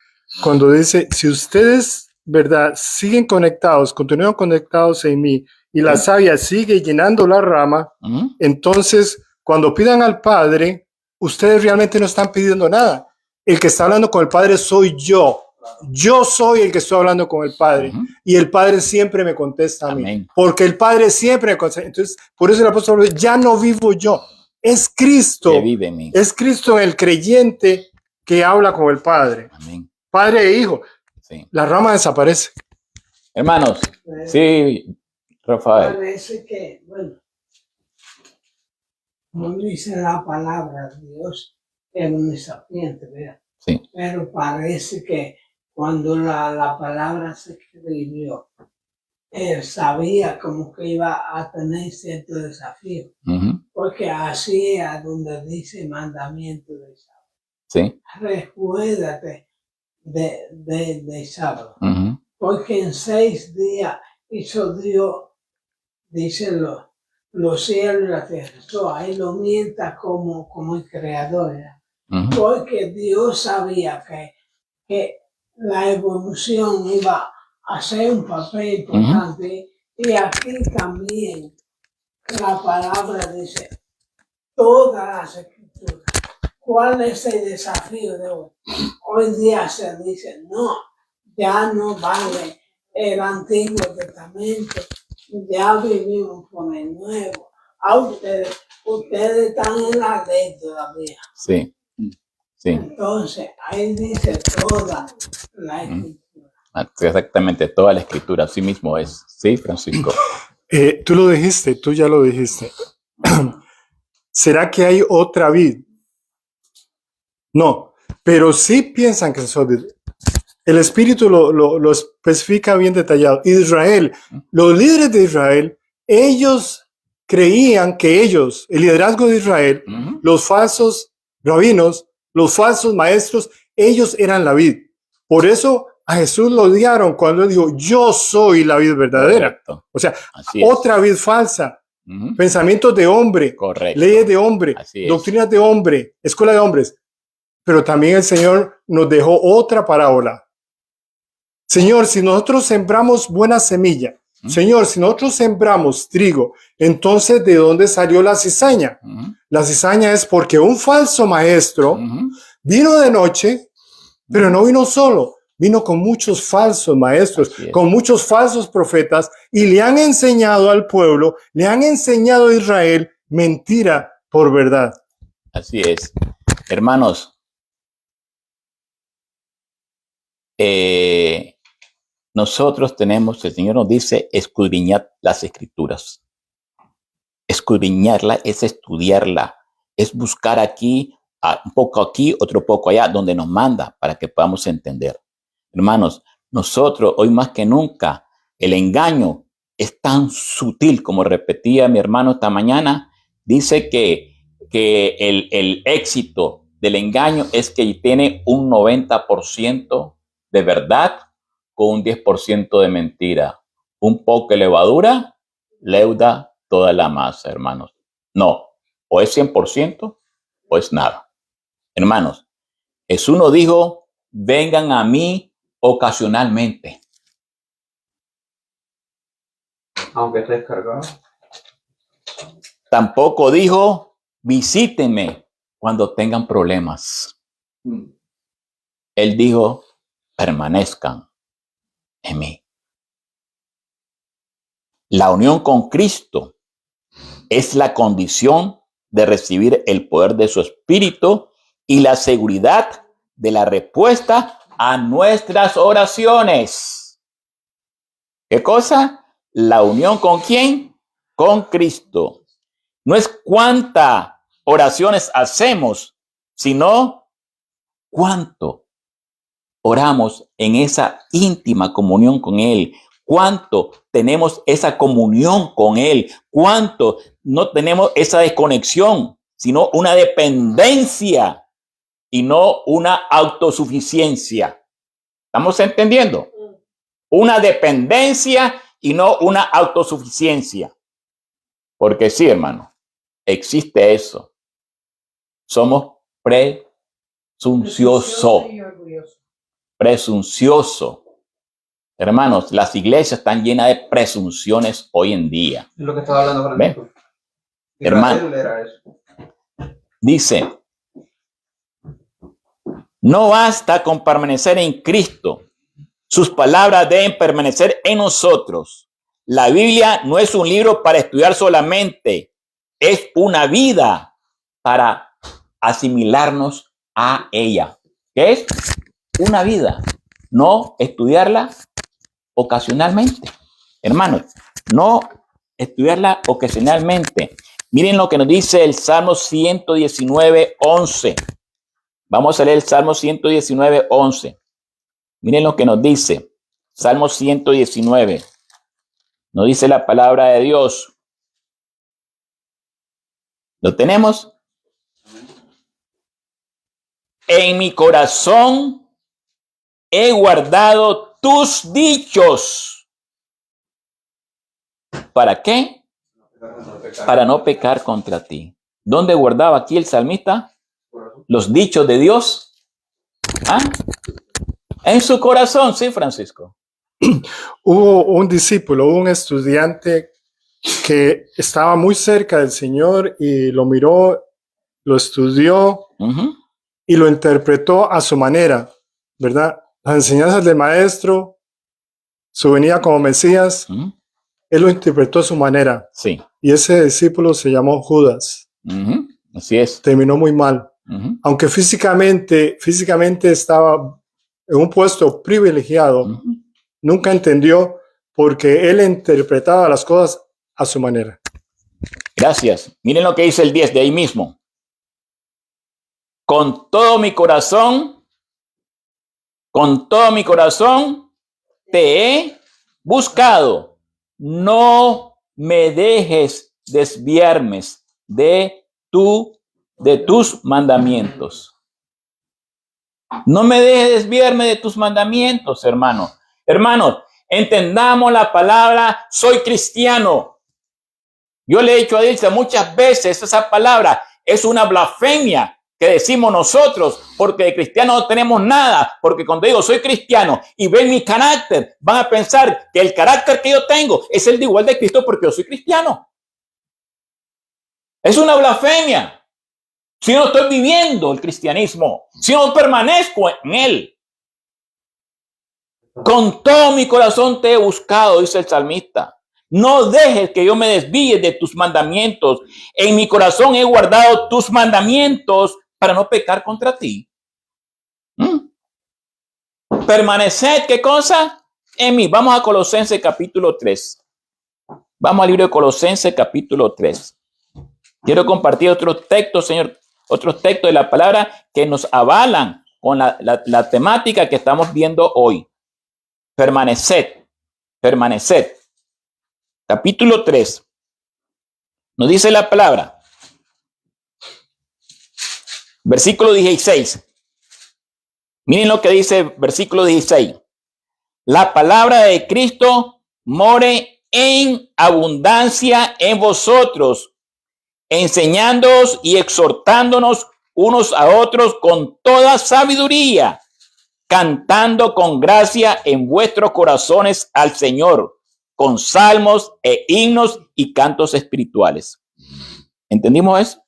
cuando dice, si ustedes, ¿verdad?, siguen conectados, continúan conectados en mí y la savia sigue llenando la rama, entonces cuando pidan al Padre, ustedes realmente no están pidiendo nada. El que está hablando con el Padre soy yo. Yo soy el que estoy hablando con el Padre y el Padre siempre me contesta a mí. Amén. Porque el Padre siempre me contesta. Entonces, por eso el apóstol dice, ya no vivo yo. Es Cristo. Que vive en mí. Es Cristo el creyente que habla con el Padre. Amén. Padre e Hijo. Sí. La rama desaparece. Hermanos, sí, Rafael. Parece que, bueno, no dice la palabra de Dios, es un sapiente, ¿verdad? Sí. Pero parece que cuando la palabra se escribió, él sabía como que iba a tener cierto desafío, porque así es donde dice mandamiento de sábado. Sí. Recuérdate de sábado, porque en 6 días hizo Dios, dice los cielos y la tierra. So, ahí lo mienta como el creador, ¿verdad? Porque Dios sabía que la evolución iba a ser un papel importante. Y aquí también la palabra dice, todas las escrituras. ¿Cuál es el desafío de hoy? Hoy día se dice, no, ya no vale el Antiguo Testamento, ya vivimos con el Nuevo. A ustedes están en la ley todavía. Sí. Sí. Entonces, ahí dice toda la escritura. Exactamente, toda la escritura, así mismo es. Sí, Francisco. Tú lo dijiste, tú ya lo dijiste. ¿Será que hay otra vid? No, pero sí piensan que es otra vid. El Espíritu lo especifica bien detallado. Israel, los líderes de Israel, ellos creían que ellos, el liderazgo de Israel, los falsos rabinos, los falsos maestros, ellos eran la vid. Por eso a Jesús lo odiaron cuando él dijo, yo soy la vid verdadera. Correcto. O sea, Así es. otra vid falsa. Pensamientos de hombre, Correcto. leyes de hombre, Así es. doctrinas de hombre, escuela de hombres. Pero también el Señor nos dejó otra parábola. Señor, si nosotros sembramos buena semilla, Señor, si nosotros sembramos trigo, entonces ¿de dónde salió la cizaña? La cizaña es porque un falso maestro vino de noche, pero no vino solo, vino con muchos falsos maestros, con muchos falsos profetas y le han enseñado al pueblo, le han enseñado a Israel mentira por verdad. Así es. Hermanos, nosotros tenemos, el Señor nos dice, escudriñad las escrituras. Escudriñarla es estudiarla, es buscar aquí, un poco aquí, otro poco allá, donde nos manda para que podamos entender. Hermanos, nosotros hoy más que nunca, el engaño es tan sutil, como repetía mi hermano esta mañana. Dice que el éxito del engaño es que tiene un 90% de verdad con un 10% de mentira. Un poco de levadura leuda toda la masa, hermanos. No, o es 100% o es nada. Hermanos, Jesús nos dijo, vengan a mí ocasionalmente. Aunque estés cargado. Tampoco dijo, visítenme cuando tengan problemas. Él dijo, permanezcan en mí. La unión con Cristo es la condición de recibir el poder de su Espíritu y la seguridad de la respuesta a nuestras oraciones. ¿Qué cosa? La unión ¿con quién? Con Cristo. No es cuántas oraciones hacemos, sino cuánto oramos en esa íntima comunión con Él. Cuánto tenemos esa comunión con Él. Cuánto no tenemos esa desconexión, sino una dependencia y no una autosuficiencia. ¿Estamos entendiendo? Una dependencia y no una autosuficiencia. Porque sí, hermano, existe eso. Somos presunciosos. Presuncioso. Hermanos, las iglesias están llenas de presunciones hoy en día. Es lo que estaba hablando Francisco. Hermano, dice, no basta con permanecer en Cristo. Sus palabras deben permanecer en nosotros. La Biblia no es un libro para estudiar solamente, es una vida para asimilarnos a ella. ¿Qué es? Una vida, no estudiarla ocasionalmente. Hermanos, no estudiarla ocasionalmente. Miren lo que nos dice el Salmo 119:11. Vamos a leer el Salmo 119:11. Miren lo que nos dice. Salmo 119. Nos dice la palabra de Dios. ¿Lo tenemos? En mi corazón he guardado tus dichos. ¿Para qué? Para no pecar contra ti. ¿Dónde guardaba aquí el salmista los dichos de Dios? ¿Ah? En su corazón, sí, Francisco. Hubo un discípulo, un estudiante que estaba muy cerca del Señor y lo miró, lo estudió y lo interpretó a su manera, ¿verdad? Las enseñanzas del maestro, su venida como Mesías, él lo interpretó a su manera. Sí. Y ese discípulo se llamó Judas. Así es. Terminó muy mal. Aunque físicamente estaba en un puesto privilegiado, nunca entendió porque él interpretaba las cosas a su manera. Gracias. Miren lo que dice el 10 de ahí mismo. Con todo mi corazón te he buscado. No me dejes desviarme de tus mandamientos. No me dejes desviarme de tus mandamientos, hermano. Hermanos, entendamos la palabra soy cristiano. Yo le he dicho a Dilsa muchas veces, esa palabra es una blasfemia que decimos nosotros, porque de cristiano no tenemos nada, porque cuando digo soy cristiano y ven mi carácter, van a pensar que el carácter que yo tengo es el de igual de Cristo porque yo soy cristiano. Es una blasfemia. Si no estoy viviendo el cristianismo, si no permanezco en él. Con todo mi corazón te he buscado, dice el salmista. No dejes que yo me desvíe de tus mandamientos. En mi corazón he guardado tus mandamientos para no pecar contra ti. Permaneced, ¿qué cosa? En mí. Vamos a Colosenses capítulo 3. Vamos al libro de Colosenses capítulo 3. Quiero compartir otros textos, Señor, otros textos de la palabra que nos avalan con la temática que estamos viendo hoy. Permaneced, permaneced. Capítulo 3. Nos dice la palabra. Versículo 16. Miren lo que dice versículo 16. La palabra de Cristo more en abundancia en vosotros, enseñándoos y exhortándonos unos a otros con toda sabiduría, cantando con gracia en vuestros corazones al Señor, con salmos e himnos y cantos espirituales. ¿Entendimos eso?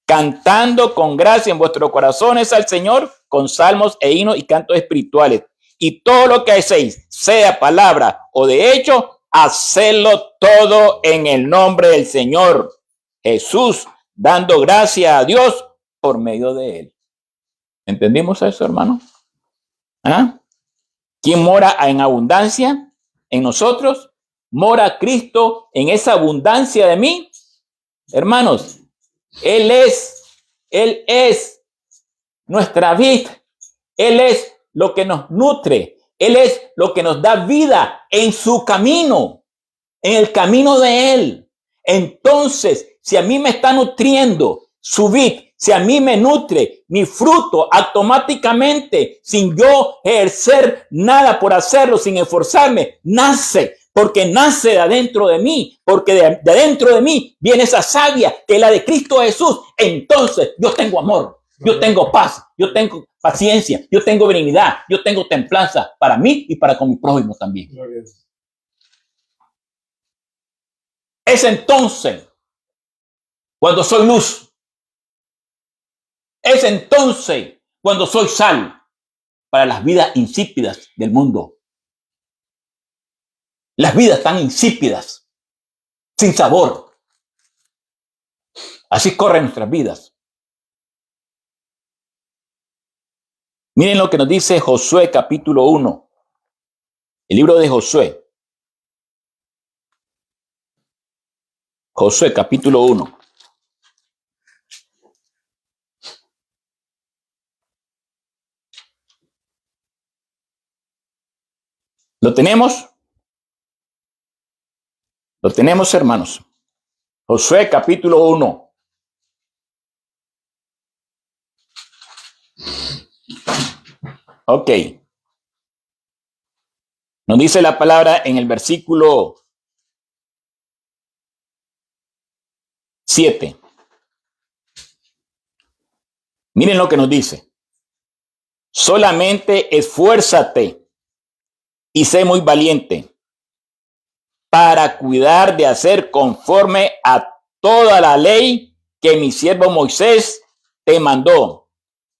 Cantando con gracia en vuestros corazones al Señor, con salmos e himnos y cantos espirituales. Y todo lo que hacéis, sea palabra o de hecho, hacedlo todo en el nombre del Señor Jesús, dando gracia a Dios por medio de él. ¿Entendimos eso, hermano? ¿Ah? ¿Quién mora en abundancia en nosotros? ¿Mora Cristo en esa abundancia de mí? Hermanos, Él es nuestra vida. Él es lo que nos nutre. Él es lo que nos da vida en su camino, en el camino de Él. Entonces, si a mí me está nutriendo su vid, si a mí me nutre mi fruto automáticamente, sin yo ejercer nada por hacerlo, sin esforzarme, nace. Porque nace de adentro de mí, porque de adentro de mí viene esa savia que es la de Cristo Jesús. Entonces yo tengo amor, yo tengo paz, yo tengo paciencia, yo tengo benignidad, yo tengo templanza para mí y para con mi prójimo también. Es entonces cuando soy luz. Es entonces cuando soy sal para las vidas insípidas del mundo. Las vidas tan insípidas, sin sabor. Así corren nuestras vidas. Miren lo que nos dice Josué capítulo 1. El libro de Josué. Josué capítulo 1. ¿Lo tenemos? Lo tenemos, hermanos. Josué capítulo 1. Ok. Nos dice la palabra en el versículo 7. Miren lo que nos dice. Solamente esfuérzate y sé muy valiente para cuidar de hacer conforme a toda la ley que mi siervo Moisés te mandó.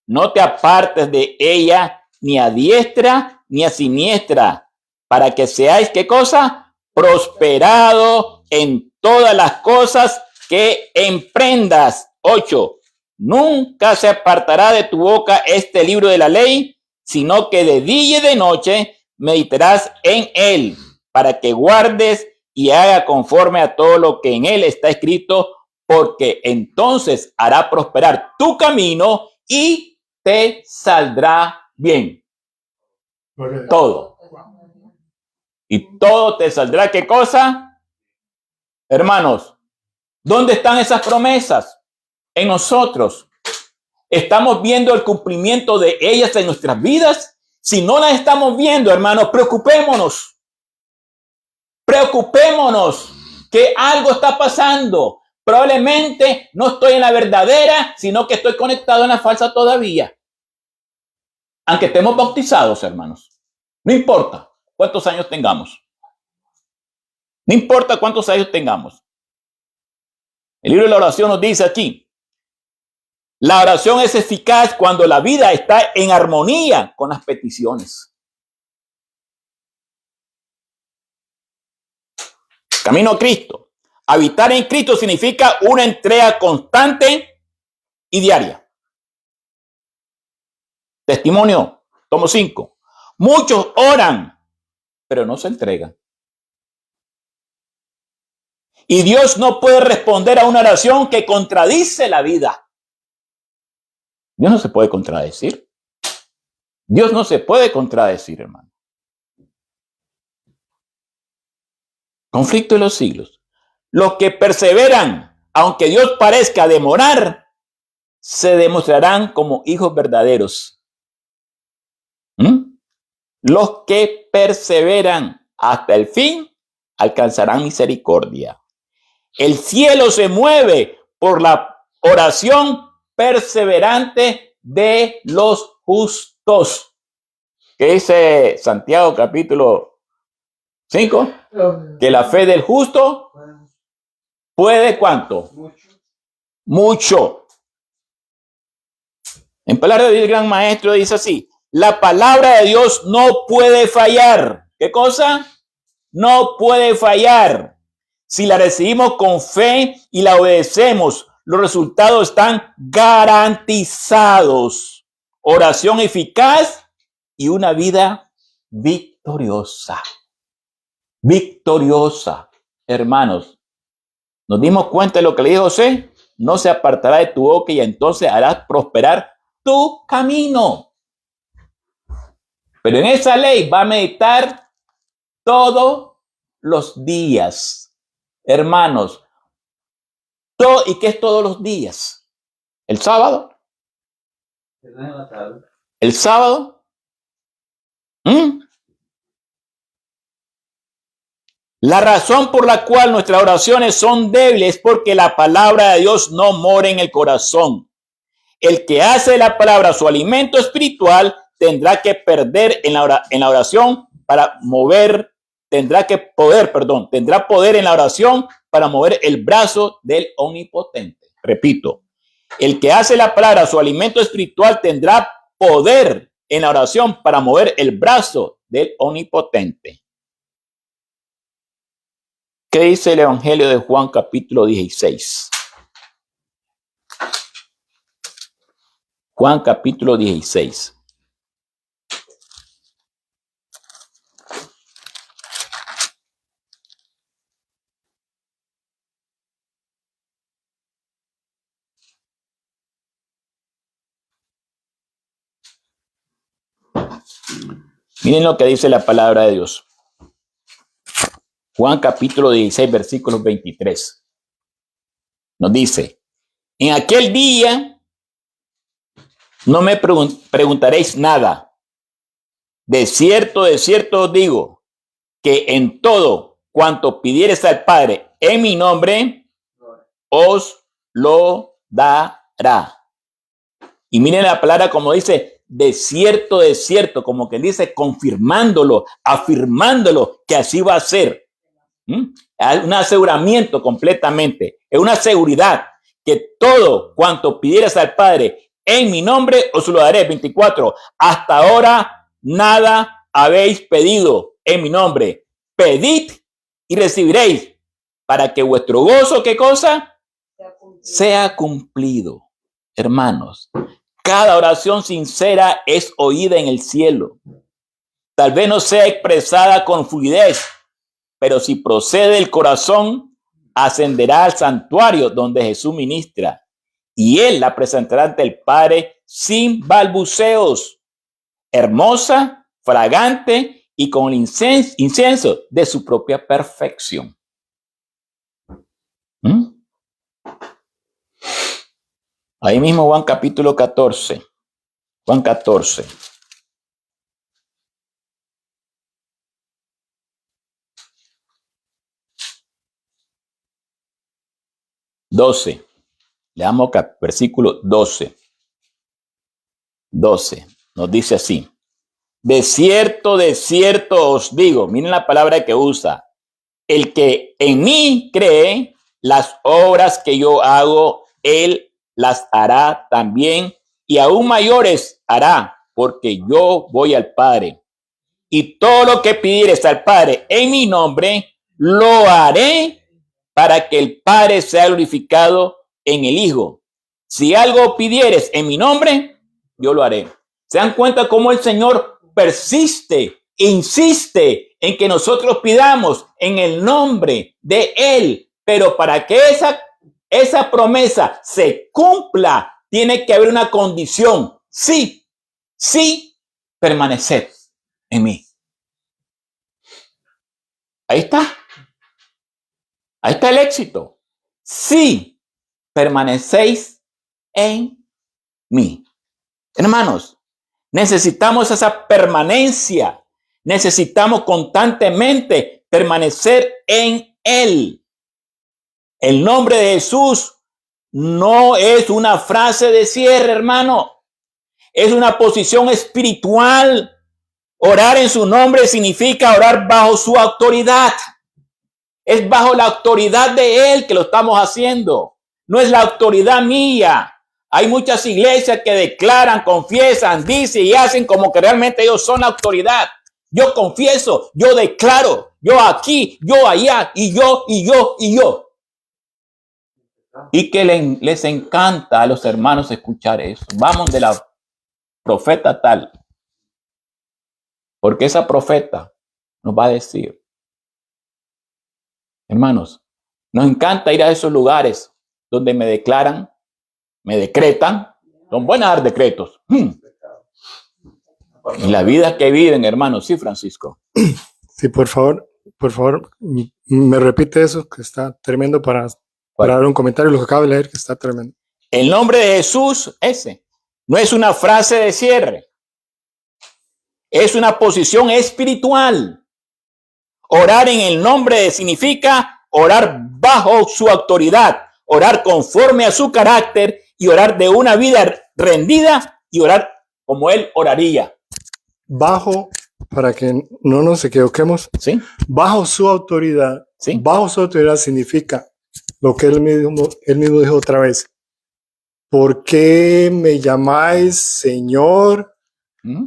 No te apartes de ella ni a diestra ni a siniestra, para que seáis, ¿qué cosa? Prosperado en todas las cosas que emprendas. 8. Nunca se apartará de tu boca este libro de la ley, sino que de día y de noche meditarás en él, para que guardes y haga conforme a todo lo que en él está escrito, porque entonces hará prosperar tu camino y te saldrá bien. Todo. Y todo te saldrá, ¿qué cosa? Hermanos, ¿dónde están esas promesas? En nosotros. ¿Estamos viendo el cumplimiento de ellas en nuestras vidas? Si no las estamos viendo, hermanos, preocupémonos. Preocupémonos que algo está pasando. Probablemente no estoy en la verdadera, sino que estoy conectado en la falsa todavía. Aunque estemos bautizados, hermanos. No importa cuántos años tengamos. No importa cuántos años tengamos. El libro de la oración nos dice aquí: la oración es eficaz cuando la vida está en armonía con las peticiones. Camino a Cristo. Habitar en Cristo significa una entrega constante y diaria. Testimonio, tomo 5. Muchos oran, pero no se entregan. Y Dios no puede responder a una oración que contradice la vida. Dios no se puede contradecir. Dios no se puede contradecir, hermano. Conflicto de los siglos. Los que perseveran, aunque Dios parezca demorar, se demostrarán como hijos verdaderos. Los que perseveran hasta el fin alcanzarán misericordia. El cielo se mueve por la oración perseverante de los justos. ¿Qué dice Santiago capítulo 5? Que la fe del justo puede ¿cuánto? Mucho. En palabras del gran maestro dice así: la palabra de Dios no puede fallar. ¿Qué cosa? No puede fallar. Si la recibimos con fe y la obedecemos, los resultados están garantizados. Oración eficaz y una vida victoriosa. Victoriosa. Hermanos, ¿nos dimos cuenta de lo que le dijo José? No se apartará de tu boca y entonces harás prosperar tu camino. Pero en esa ley va a meditar todos los días. Hermanos, ¿y qué es todos los días? ¿El sábado? ¿El sábado? La razón por la cual nuestras oraciones son débiles es porque la palabra de Dios no mora en el corazón. El que hace de la palabra su alimento espiritual tendrá que perder en la oración para mover, tendrá poder en la oración para mover el brazo del Omnipotente. Repito, el que hace la palabra su alimento espiritual tendrá poder en la oración para mover el brazo del Omnipotente. ¿Qué dice el Evangelio de Juan capítulo 16? Juan capítulo 16. Miren lo que dice la palabra de Dios. Juan capítulo 16, versículos 23. Nos dice: en aquel día no me preguntaréis nada. De cierto os digo, que en todo cuanto pidiereis al Padre en mi nombre, os lo dará. Y miren la palabra como dice, de cierto, como que dice confirmándolo, afirmándolo que así va a ser. Un aseguramiento completamente, es una seguridad que todo cuanto pidieras al Padre en mi nombre os lo daré. 24. Hasta ahora nada habéis pedido en mi nombre. Pedid y recibiréis, para que vuestro gozo, ¿qué cosa? Sea cumplido. Hermanos, cada oración sincera es oída en el cielo. Tal vez no sea expresada con fluidez, pero si procede del corazón, ascenderá al santuario donde Jesús ministra, y él la presentará ante el Padre sin balbuceos, hermosa, fragante y con el incienso de su propia perfección. Ahí mismo Juan capítulo 14. Juan 14. Leamos versículo 12. 12. Nos dice así: de cierto os digo, miren la palabra que usa, el que en mí cree, las obras que yo hago, él las hará también, y aún mayores hará, porque yo voy al Padre. Y todo lo que pidieres al Padre en mi nombre, lo haré para que el Padre sea glorificado en el Hijo. Si algo pidieres en mi nombre, yo lo haré. ¿Se dan cuenta cómo el Señor persiste, insiste en que nosotros pidamos en el nombre de Él Pero para que esa promesa se cumpla, tiene que haber una condición. Sí, permaneced en mí. Ahí está. Ahí está el éxito. Sí, permanecéis en mí. Hermanos, necesitamos esa permanencia. Necesitamos constantemente permanecer en Él. El nombre de Jesús no es una frase de cierre, hermano. Es una posición espiritual. Orar en su nombre significa orar bajo su autoridad. Es bajo la autoridad de Él que lo estamos haciendo. No es la autoridad mía. Hay muchas iglesias que declaran, confiesan, dicen y hacen como que realmente ellos son la autoridad. Yo confieso, yo declaro, yo aquí, yo allá, y yo. Y que les encanta a los hermanos escuchar eso. Vamos de la profeta tal. Porque esa profeta nos va a decir, hermanos, nos encanta ir a esos lugares donde me declaran, me decretan, son buenas dar decretos. En la vida que viven, hermanos, sí, Francisco. Sí, por favor, me repite eso, que está tremendo para dar un comentario, lo que acabo de leer, que está tremendo. El nombre de Jesús, ese, no es una frase de cierre. Es una posición espiritual. Orar en el nombre significa orar bajo su autoridad, orar conforme a su carácter y orar de una vida rendida y orar como Él oraría. Bajo, para que no nos equivoquemos, ¿Sí? Bajo su autoridad. ¿Sí? Bajo su autoridad significa lo que él mismo dijo otra vez. ¿Por qué me llamáis Señor?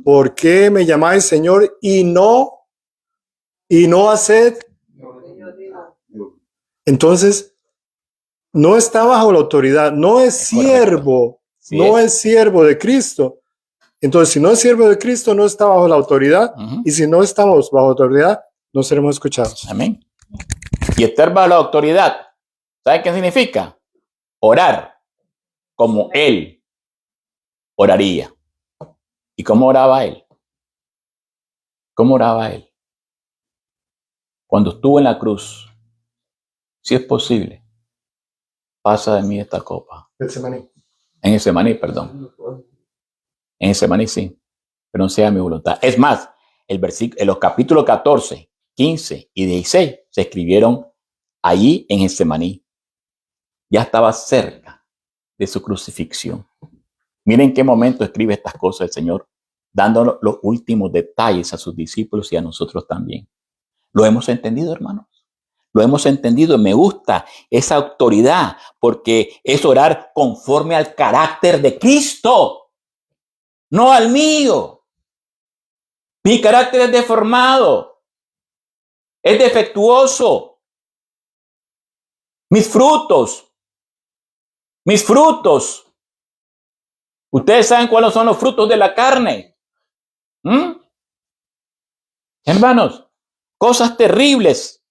¿Por qué me llamáis Señor y no haced? Entonces, no está bajo la autoridad, no es siervo, sí, no es siervo de Cristo. Entonces, si no es siervo de Cristo, no está bajo la autoridad. Y si no estamos bajo autoridad, no seremos escuchados. Amén. Y estar bajo la autoridad, ¿sabe qué significa? Orar como Él oraría. ¿Y cómo oraba Él? ¿Cómo oraba Él? Cuando estuvo en la cruz, si es posible, pasa de mí esta copa. En Getsemaní, perdón. En Getsemaní sí, pero no sea mi voluntad. Es más, en los capítulos 14, 15 y 16 se escribieron allí en Getsemaní. Ya estaba cerca de su crucifixión. Miren qué momento escribe estas cosas el Señor, dándonos los últimos detalles a sus discípulos y a nosotros también. ¿Lo hemos entendido, hermanos? Lo hemos entendido. Me gusta esa autoridad porque es orar conforme al carácter de Cristo, no al mío. Mi carácter es deformado, es defectuoso. Mis frutos. Ustedes saben cuáles son los frutos de la carne. Hermanos, cosas terribles.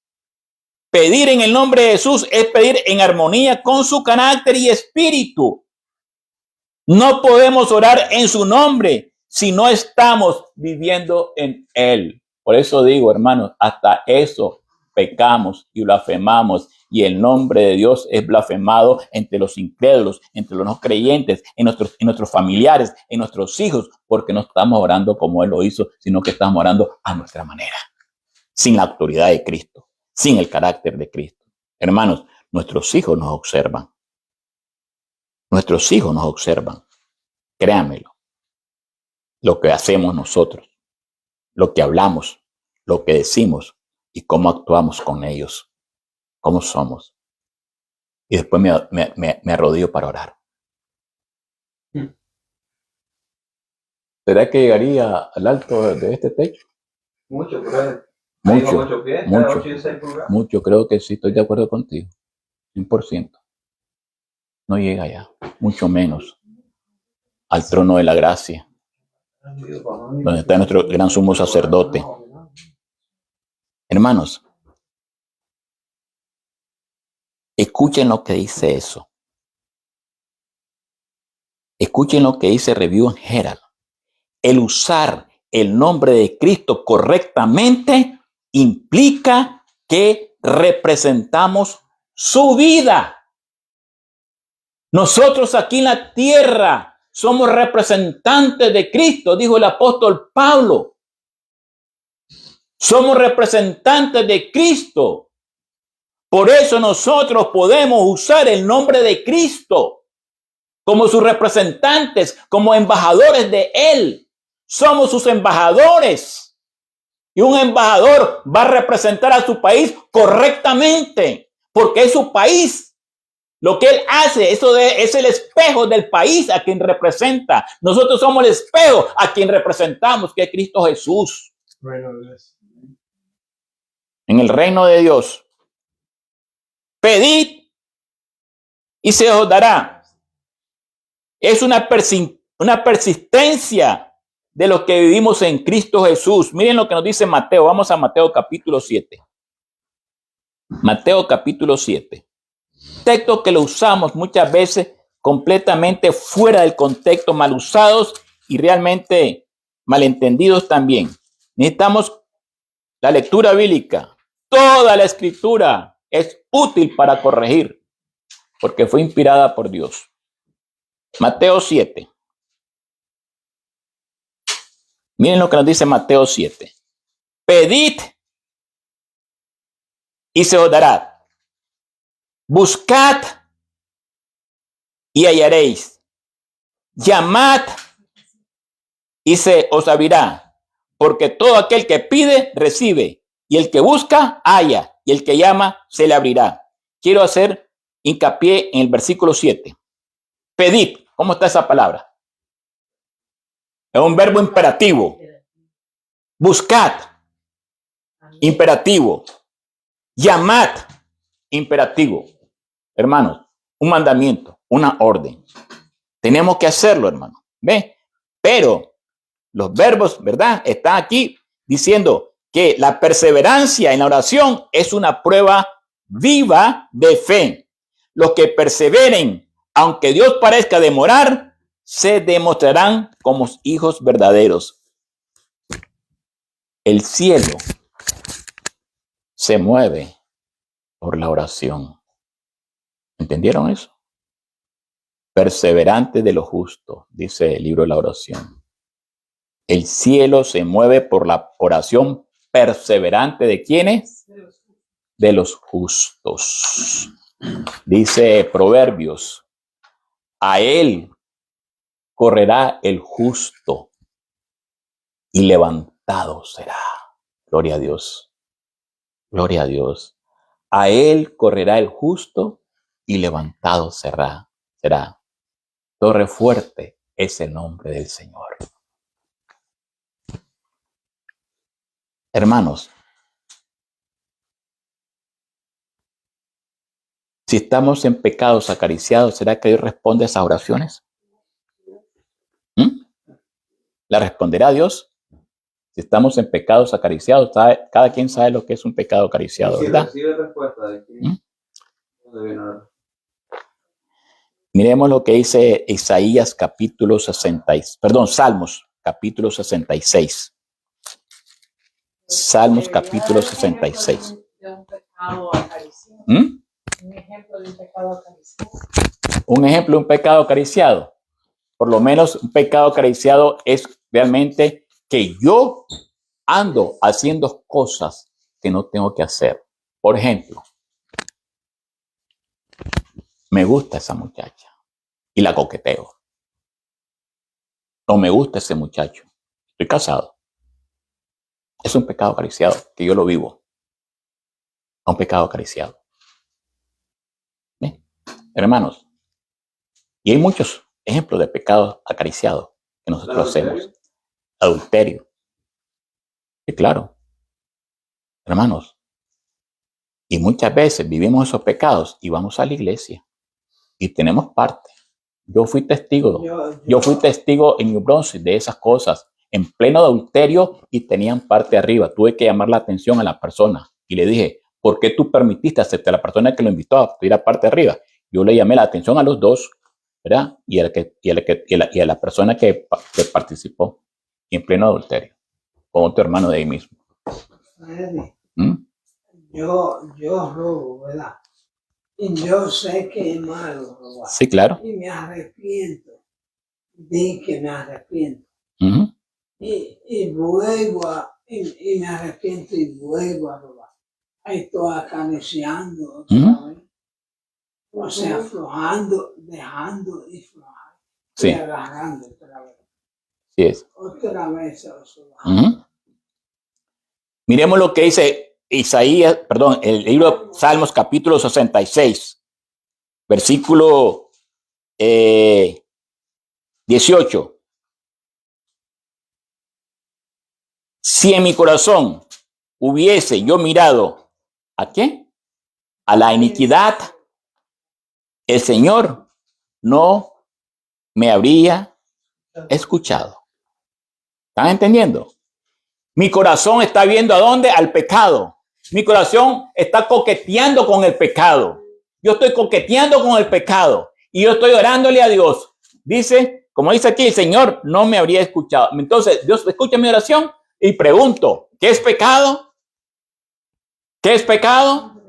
Pedir en el nombre de Jesús es pedir en armonía con su carácter y espíritu. No podemos orar en su nombre si no estamos viviendo en Él. Por eso digo, hermanos, hasta eso pecamos y blasfemamos. Y el nombre de Dios es blasfemado entre los incrédulos, entre los no creyentes, en nuestros familiares, en nuestros hijos, porque no estamos orando como Él lo hizo, sino que estamos orando a nuestra manera, sin la autoridad de Cristo, sin el carácter de Cristo. Hermanos, nuestros hijos nos observan. Nuestros hijos nos observan. Créanmelo. Lo que hacemos nosotros, lo que hablamos, lo que decimos y cómo actuamos con ellos. Cómo somos. Y después me arrodillo para orar. ¿Será que llegaría al alto de este techo? Mucho, pero mucho, creo que sí, estoy de acuerdo contigo. 100%. No llega allá, mucho menos al trono de la gracia, donde está nuestro gran sumo sacerdote. Hermanos, Escuchen lo que dice eso. Escuchen lo que dice Review and Herald. El usar el nombre de Cristo correctamente implica que representamos su vida. Nosotros aquí en la tierra somos representantes de Cristo, dijo el apóstol Pablo. Somos representantes de Cristo. Por eso nosotros podemos usar el nombre de Cristo como sus representantes, como embajadores de Él. Somos sus embajadores. Y un embajador va a representar a su país correctamente, porque es su país. Lo que él hace, es el espejo del país a quien representa. Nosotros somos el espejo a quien representamos, que es Cristo Jesús. En el reino de Dios. Pedid y se os dará. Es una persistencia de los que vivimos en Cristo Jesús. Miren lo que nos dice Mateo. Vamos a Mateo capítulo 7. Mateo capítulo 7. Textos que lo usamos muchas veces completamente fuera del contexto, mal usados y realmente malentendidos también. Necesitamos la lectura bíblica. Toda la escritura es útil para corregir, porque fue inspirada por Dios. Mateo 7. Miren lo que nos dice Mateo 7. Pedid y se os dará. Buscad y hallaréis. Llamad y se os abrirá. Porque todo aquel que pide, recibe. Y el que busca, halla. Y el que llama, se le abrirá. Quiero hacer hincapié en el versículo 7. Pedid. ¿Cómo está esa palabra? Es un verbo imperativo. Buscad. Imperativo. Llamad. Imperativo. Hermanos, un mandamiento, una orden. Tenemos que hacerlo, hermano. ¿Ve? Pero los verbos, ¿verdad? Están aquí diciendo que la perseverancia en la oración es una prueba viva de fe. Los que perseveren, aunque Dios parezca demorar, se demostrarán como hijos verdaderos. El cielo se mueve por la oración. ¿Entendieron eso? Perseverante de lo justo, dice el libro de la oración. El cielo se mueve por la oración perseverante de ¿quiénes? De los justos. Dice Proverbios, a él correrá el justo y levantado será. Gloria a Dios. Gloria a Dios. A él correrá el justo y levantado será. Torre fuerte es el nombre del Señor. Hermanos, si estamos en pecados acariciados, ¿será que Dios responde a esas oraciones? ¿La responderá Dios? Si estamos en pecados acariciados, cada quien sabe lo que es un pecado acariciado, ¿verdad? Recibe respuesta de que Miremos lo que dice Isaías capítulo 66, Salmos capítulo 66. Salmos capítulo 66. Un ejemplo de un pecado acariciado. Un ejemplo de un pecado acariciado. Por lo menos un pecado acariciado es realmente que yo ando haciendo cosas que no tengo que hacer. Por ejemplo, me gusta esa muchacha y la coqueteo. No me gusta ese muchacho. Estoy casado. Es un pecado acariciado que yo lo vivo. Un pecado acariciado. ¿Ven? Hermanos, y hay muchos ejemplos de pecados acariciados que nosotros hacemos. Adulterio. Y claro, hermanos, y muchas veces vivimos esos pecados y vamos a la iglesia y tenemos parte. Yo fui testigo en New Brunswick de esas cosas, en pleno adulterio y tenían parte arriba. Tuve que llamar la atención a la persona y le dije, ¿por qué tú permitiste a la persona que lo invitó a ir a parte de arriba? Yo le llamé la atención a los dos, ¿verdad? Y a la persona que participó en pleno adulterio con otro hermano de ahí mismo. Freddy, yo robo, ¿verdad? Y yo sé que es malo robar. Sí, claro. Y me arrepiento. Di que me arrepiento. Y me arrepiento y vuelvo a robar. Ahí estoy acariciando otra vez. O sea, aflojando, dejando y aflojando. Sí. Y agarrando otra vez. Sí es. Otra vez. Miremos lo que dice el libro de Salmos capítulo 66, versículo 18. Si en mi corazón hubiese yo mirado, ¿a qué? A la iniquidad, el Señor no me habría escuchado. ¿Están entendiendo? Mi corazón está viendo ¿a dónde? Al pecado. Mi corazón está coqueteando con el pecado. Yo estoy coqueteando con el pecado y yo estoy orándole a Dios. Dice, como dice aquí, el Señor no me habría escuchado. Entonces, Dios escucha mi oración y pregunto, ¿qué es pecado? ¿Qué es pecado?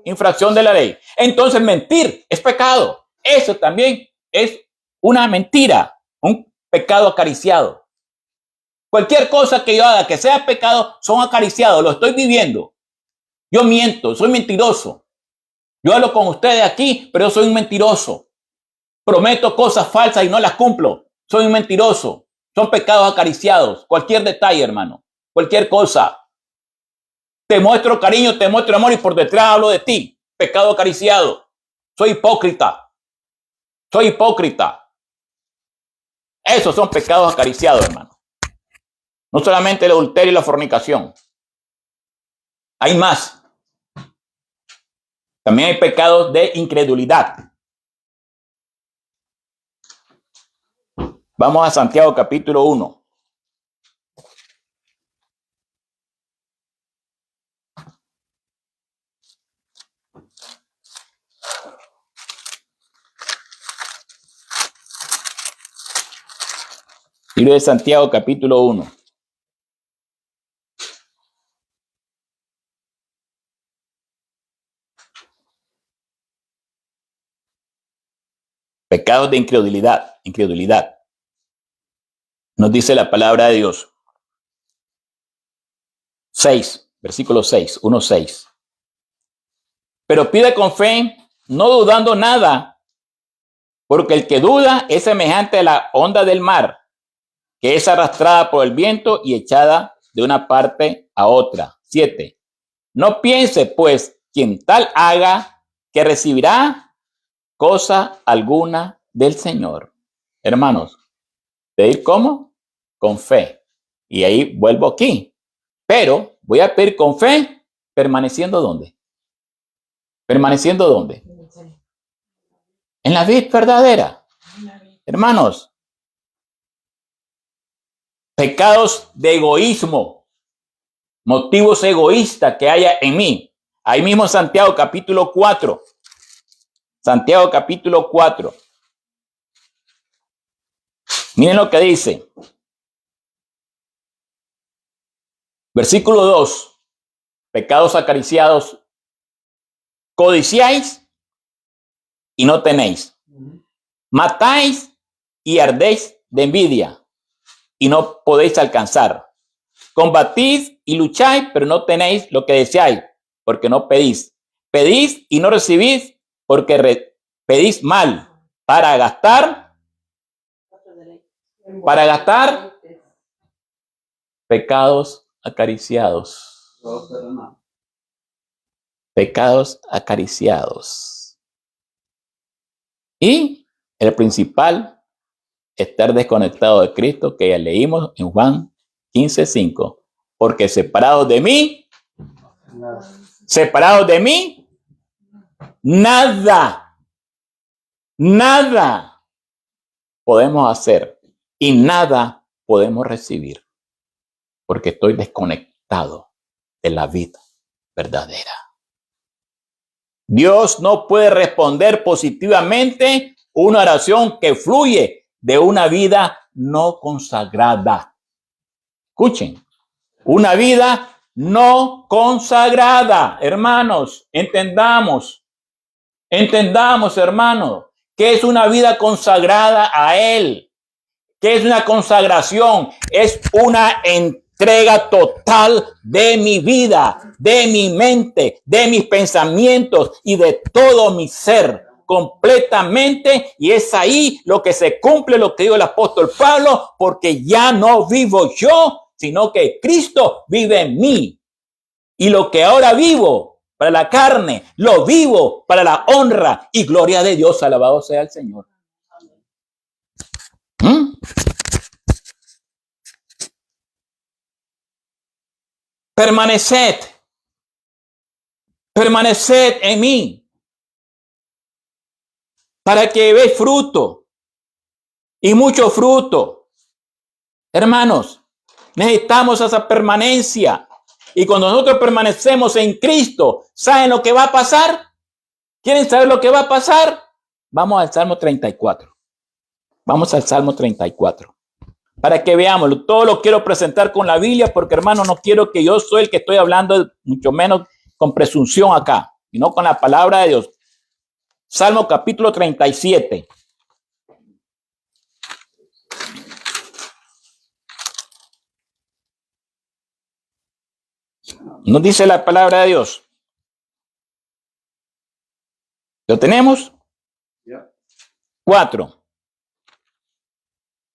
Infracción de la ley. Entonces, mentir es pecado. Eso también es una mentira, un pecado acariciado. Cualquier cosa que yo haga que sea pecado, son acariciados, lo estoy viviendo. Yo miento, soy mentiroso. Yo hablo con ustedes aquí, pero soy un mentiroso. Prometo cosas falsas y no las cumplo. Soy un mentiroso. Son pecados acariciados. Cualquier detalle, hermano. Cualquier cosa. Te muestro cariño, te muestro amor y por detrás hablo de ti. Pecado acariciado. Soy hipócrita. Soy hipócrita. Esos son pecados acariciados, hermano. No solamente el adulterio y la fornicación. Hay más. También hay pecados de incredulidad. Vamos a Santiago capítulo 1. Libro de Santiago capítulo 1. Pecados de incredulidad. Nos dice la palabra de Dios. 6, versículo 6, 1:6. Pero pide con fe, no dudando nada, porque el que duda es semejante a la onda del mar, que es arrastrada por el viento y echada de una parte a otra. 7. No piense, pues, quien tal haga, que recibirá cosa alguna del Señor. Hermanos, ¿pedir cómo? Con fe. Y ahí vuelvo aquí. Pero voy a pedir con fe, permaneciendo ¿dónde? ¿Permaneciendo dónde? En la vid verdadera. Hermanos, pecados de egoísmo, motivos egoístas que haya en mí. Ahí mismo Santiago capítulo 4. Santiago capítulo 4. Miren lo que dice. Versículo 2. Pecados acariciados. Codiciáis y no tenéis. Matáis y ardéis de envidia y no podéis alcanzar. Combatís y lucháis, pero no tenéis lo que deseáis, porque no pedís. Pedís y no recibís, porque pedís mal para gastar. Pecados acariciados. Pecados acariciados. Y el principal, estar desconectado de Cristo, que ya leímos en Juan 15:5. Porque separados de mí, nada podemos hacer y nada podemos recibir. Porque estoy desconectado de la vida verdadera. Dios no puede responder positivamente una oración que fluye de una vida no consagrada. Escuchen, una vida no consagrada. Hermanos, entendamos, hermanos, que es una vida consagrada a Él. ¿Qué es una consagración? Es una entrega total de mi vida, de mi mente, de mis pensamientos y de todo mi ser, completamente. Y es ahí lo que se cumple lo que dijo el apóstol Pablo, porque ya no vivo yo, sino que Cristo vive en mí. Y lo que ahora vivo para la carne, lo vivo para la honra y gloria de Dios. Alabado sea el Señor. Permaneced en mí, para que veáis fruto, y mucho fruto. Hermanos, necesitamos esa permanencia. Y cuando nosotros permanecemos en Cristo, ¿saben lo que va a pasar? ¿Quieren saber lo que va a pasar? Vamos al Salmo 34. Vamos al Salmo 34. Para que veamos, todo lo quiero presentar con la Biblia, porque hermano, no quiero que yo soy el que estoy hablando, mucho menos con presunción acá, sino con la palabra de Dios. Salmo capítulo 37. Nos dice la palabra de Dios. ¿Lo tenemos? 4.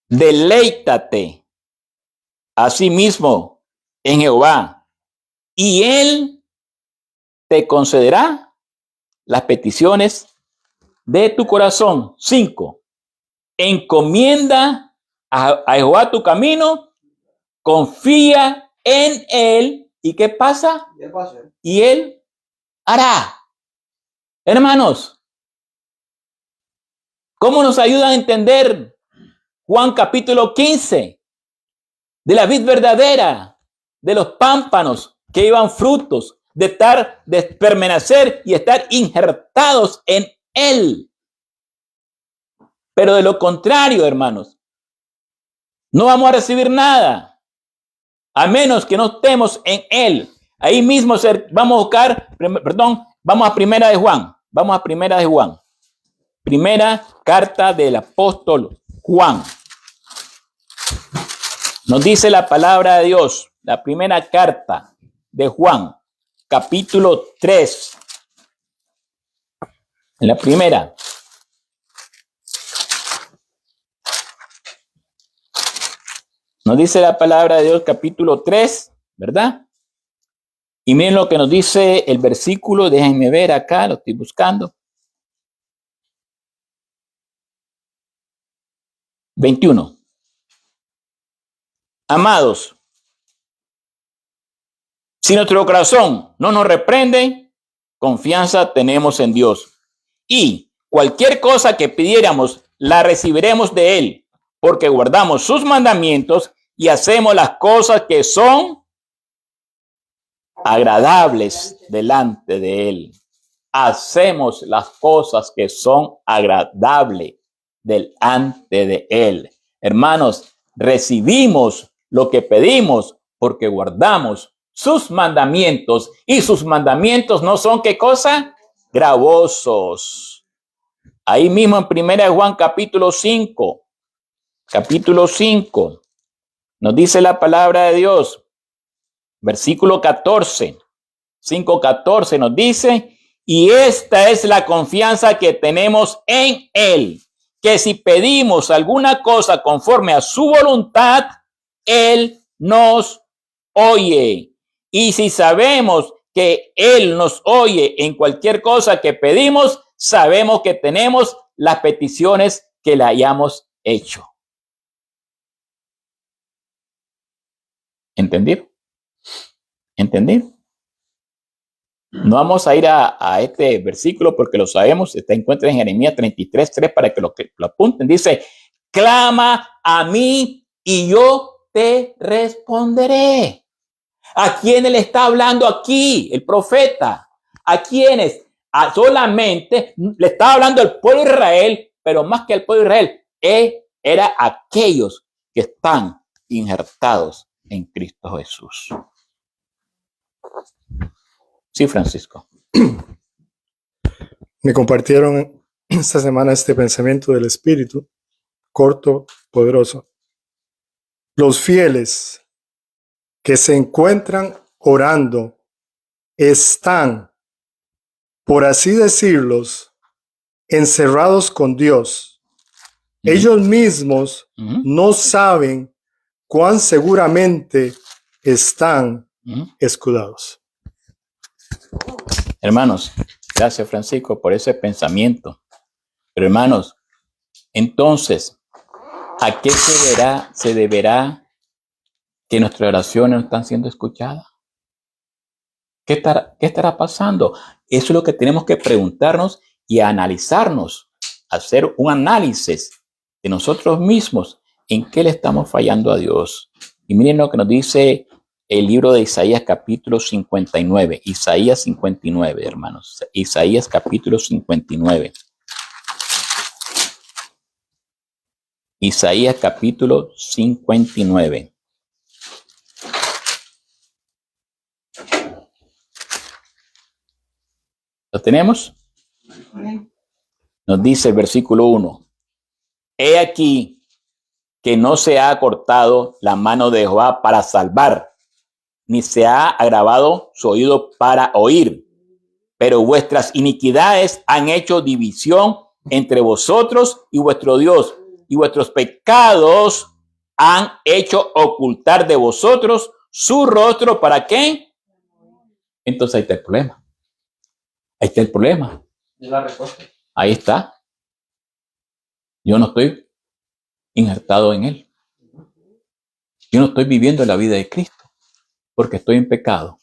Deleítate asimismo en Jehová, y Él te concederá las peticiones de tu corazón. 5. Encomienda a Jehová tu camino, confía en Él. ¿Y qué pasa? Y Él hará. Hermanos, ¿cómo nos ayuda a entender Juan capítulo 15, de la vid verdadera, de los pámpanos que llevan frutos, de permanecer y estar injertados en Él? Pero de lo contrario, hermanos, no vamos a recibir nada, a menos que no estemos en Él. Ahí mismo vamos a buscar, vamos a Primera de Juan, primera carta del apóstol Juan. Nos dice la palabra de Dios, la primera carta de Juan, capítulo 3. En la primera. Nos dice la palabra de Dios, capítulo 3, ¿verdad? Y miren lo que nos dice el versículo, déjenme ver acá, lo estoy buscando. 21. Amados, si nuestro corazón no nos reprende, confianza tenemos en Dios. Y cualquier cosa que pidiéramos, la recibiremos de Él, porque guardamos sus mandamientos y hacemos las cosas que son agradables delante de Él. Hacemos las cosas que son agradables delante de Él. Hermanos, recibimos lo que pedimos porque guardamos sus mandamientos, y sus mandamientos no son ¿qué cosa? Gravosos. Ahí mismo en Primera de Juan capítulo 5, nos dice la palabra de Dios, versículo 14, 5:14 nos dice: y esta es la confianza que tenemos en Él, que si pedimos alguna cosa conforme a su voluntad, Él nos oye. Y si sabemos que Él nos oye en cualquier cosa que pedimos, sabemos que tenemos las peticiones que le hayamos hecho. ¿Entendieron? No vamos a ir a este versículo porque lo sabemos, está encuentra en Jeremías 33:3 para que lo apunten. Dice: clama a mí y yo te responderé. ¿A quién le está hablando aquí el profeta? ¿A quiénes? solamente le estaba hablando al pueblo de Israel, pero más que al pueblo de Israel, era aquellos que están injertados en Cristo Jesús. Sí, Francisco. Me compartieron esta semana este pensamiento del Espíritu, corto, poderoso. Los fieles que se encuentran orando están, por así decirlos, encerrados con Dios. Ellos mismos no saben cuán seguramente están escudados. Hermanos, gracias Francisco por ese pensamiento. Pero hermanos, entonces, ¿a qué se deberá que nuestras oraciones no están siendo escuchadas? ¿Qué estará pasando? Eso es lo que tenemos que preguntarnos y analizarnos, hacer un análisis de nosotros mismos, en qué le estamos fallando a Dios. Y miren lo que nos dice el libro de Isaías capítulo 59. Isaías 59, hermanos. Isaías capítulo 59. Isaías capítulo 59. ¿Lo tenemos? Nos dice el versículo 1. He aquí que no se ha cortado la mano de Jehová para salvar, ni se ha agravado su oído para oír. Pero vuestras iniquidades han hecho división entre vosotros y vuestro Dios, y vuestros pecados han hecho ocultar de vosotros su rostro. ¿Para qué? Entonces ahí está el problema. Ahí está el problema. ¿Y la respuesta? Ahí está. Yo no estoy injertado en Él. Yo no estoy viviendo la vida de Cristo porque estoy en pecado,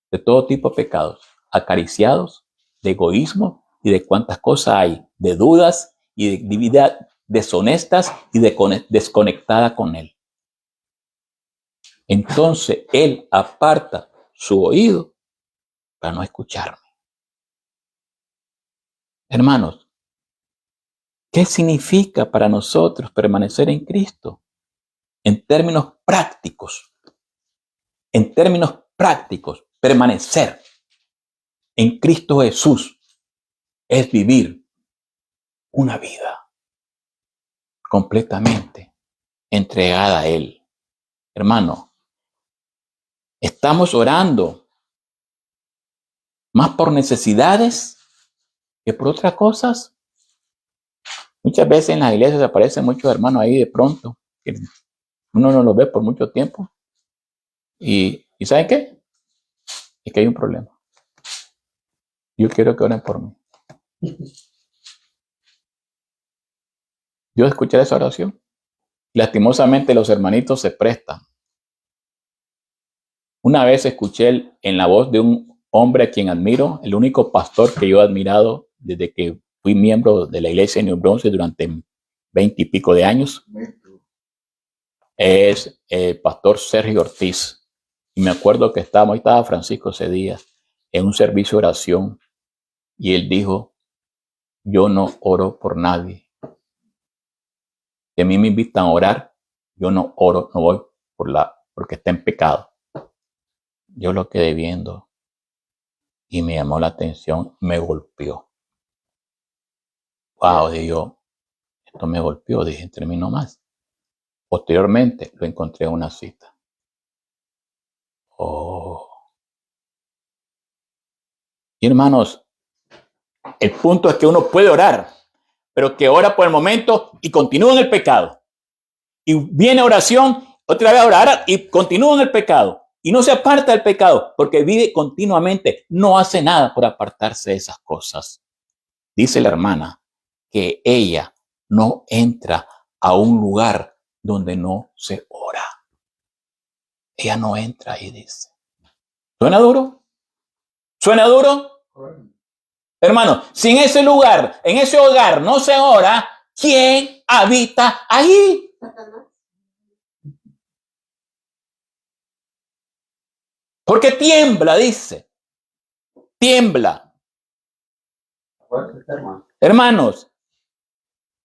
de todo tipo de pecados, acariciados, de egoísmo y de cuántas cosas hay, de dudas y de vida deshonestas y desconectada con Él. Entonces Él aparta su oído para no escucharme. Hermanos, ¿qué significa para nosotros permanecer en Cristo? En términos prácticos, permanecer en Cristo Jesús es vivir una vida completamente entregada a Él. Hermano, estamos orando más por necesidades que por otras cosas. Muchas veces en las iglesias aparecen muchos hermanos ahí de pronto, que uno no los ve por mucho tiempo. ¿Y saben qué? Es que hay un problema. Yo quiero que oren por mí. Yo escuché esa oración. Lastimosamente los hermanitos se prestan. Una vez escuché en la voz de un hombre a quien admiro, el único pastor que yo he admirado desde que fui miembro de la iglesia de New Brunswick durante 20 y pico de años, es el pastor Sergio Ortiz. Y me acuerdo que ahí estaba Francisco ese día, en un servicio de oración, y él dijo: yo no oro por nadie. Si a mí me invitan a orar, yo no oro, no voy porque está en pecado. Yo lo quedé viendo y me llamó la atención, me golpeó. Wow, dije yo, esto me golpeó, dije, en términos más. Posteriormente lo encontré en una cita. Oh. Y hermanos, el punto es que uno puede orar, pero que ora por el momento y continúa en el pecado. Y viene oración, otra vez a orar y continúa en el pecado. Y no se aparta del pecado porque vive continuamente. No hace nada por apartarse de esas cosas. Dice la hermana que ella no entra a un lugar donde no se ora. Ella no entra ahí, dice. ¿Suena duro? ¿Suena duro? Hermano, si en ese lugar, en ese hogar no se ora, ¿quién habita ahí? Porque tiembla, dice. Tiembla. Hermanos,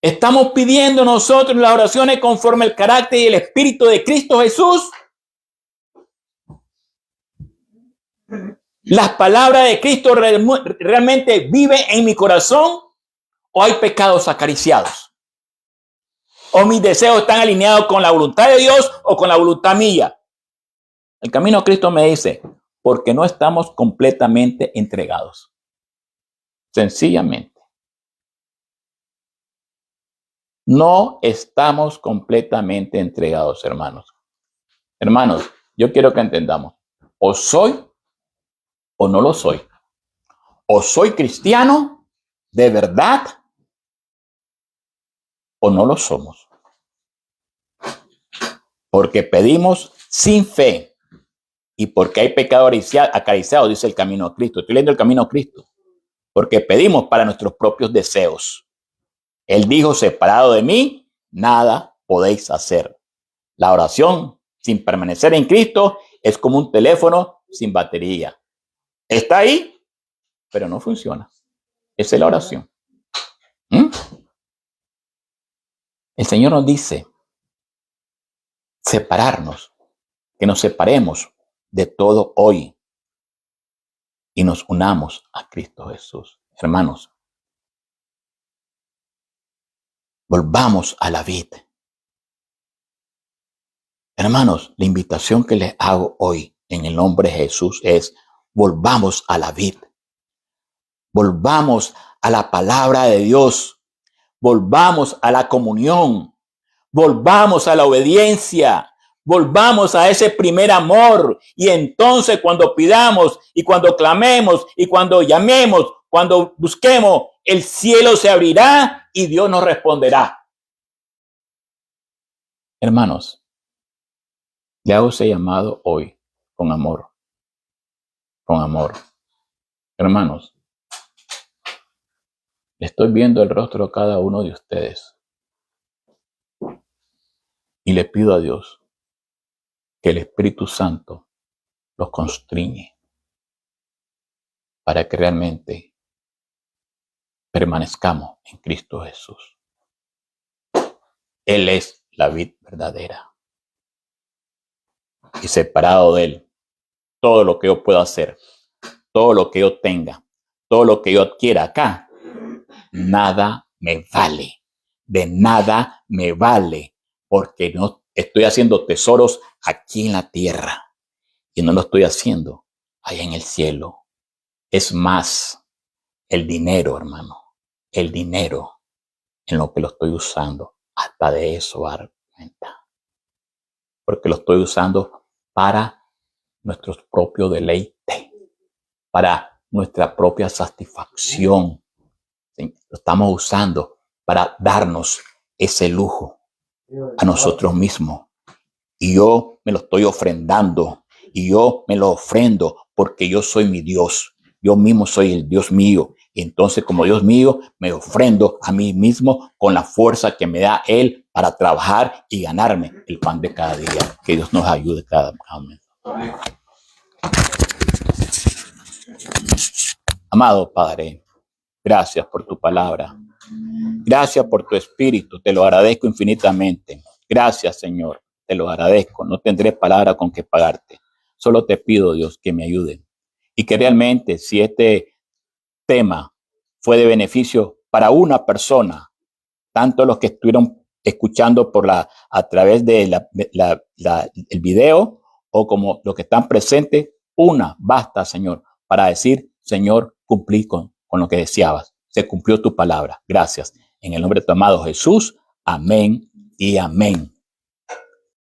¿estamos pidiendo nosotros las oraciones conforme el carácter y el espíritu de Cristo Jesús? ¿Las palabras de Cristo realmente viven en mi corazón? ¿O hay pecados acariciados? ¿O mis deseos están alineados con la voluntad de Dios o con la voluntad mía? El camino a Cristo me dice, porque no estamos completamente entregados. Sencillamente. No estamos completamente entregados, hermanos. Hermanos, yo quiero que entendamos. O soy o no lo soy. O soy cristiano de verdad o no lo somos. Porque pedimos sin fe y porque hay pecado acariciado, dice el camino a Cristo. Estoy leyendo el camino a Cristo. Porque pedimos para nuestros propios deseos. Él dijo, separado de mí, nada podéis hacer. La oración sin permanecer en Cristo es como un teléfono sin batería. Está ahí, pero no funciona. Esa es la oración. El Señor nos dice separarnos, que nos separemos de todo hoy y nos unamos a Cristo Jesús. Hermanos, volvamos a la vid. Hermanos, la invitación que les hago hoy en el nombre de Jesús es volvamos a la vid. Volvamos a la palabra de Dios. Volvamos a la comunión. Volvamos a la obediencia. Volvamos a ese primer amor. Y entonces cuando pidamos y cuando clamemos y cuando llamemos, cuando busquemos, el cielo se abrirá y Dios nos responderá. Hermanos, le hago ese llamado hoy con amor. Con amor. Hermanos, estoy viendo el rostro de cada uno de ustedes. Y le pido a Dios que el Espíritu Santo los constriñe para que realmente permanezcamos en Cristo Jesús. Él es la vid verdadera. Y separado de Él, todo lo que yo pueda hacer, todo lo que yo tenga, todo lo que yo adquiera acá, nada me vale. De nada me vale. Porque no estoy haciendo tesoros aquí en la tierra. Y no lo estoy haciendo allá en el cielo. Es más, el dinero, hermano. El dinero en lo que lo estoy usando. Hasta de eso va a dar cuenta. Porque lo estoy usando para nuestro propio deleite. Para nuestra propia satisfacción. ¿Sí? Lo estamos usando para darnos ese lujo a nosotros mismos. Y yo me lo estoy ofrendando. Y yo me lo ofrendo porque yo soy mi Dios. Yo mismo soy el Dios mío. Y entonces, como Dios mío, me ofrendo a mí mismo con la fuerza que me da Él para trabajar y ganarme el pan de cada día. Que Dios nos ayude cada momento. Amado Padre, gracias por tu palabra. Gracias por tu espíritu. Te lo agradezco infinitamente. Gracias, Señor. Te lo agradezco. No tendré palabra con que pagarte. Solo te pido, Dios, que me ayude. Y que realmente, si este tema fue de beneficio para una persona, tanto los que estuvieron escuchando a través de el video o como los que están presentes, una basta, Señor, para decir, Señor, cumplí con lo que deseabas. Se cumplió tu palabra. Gracias. En el nombre de tu amado Jesús. Amén y amén.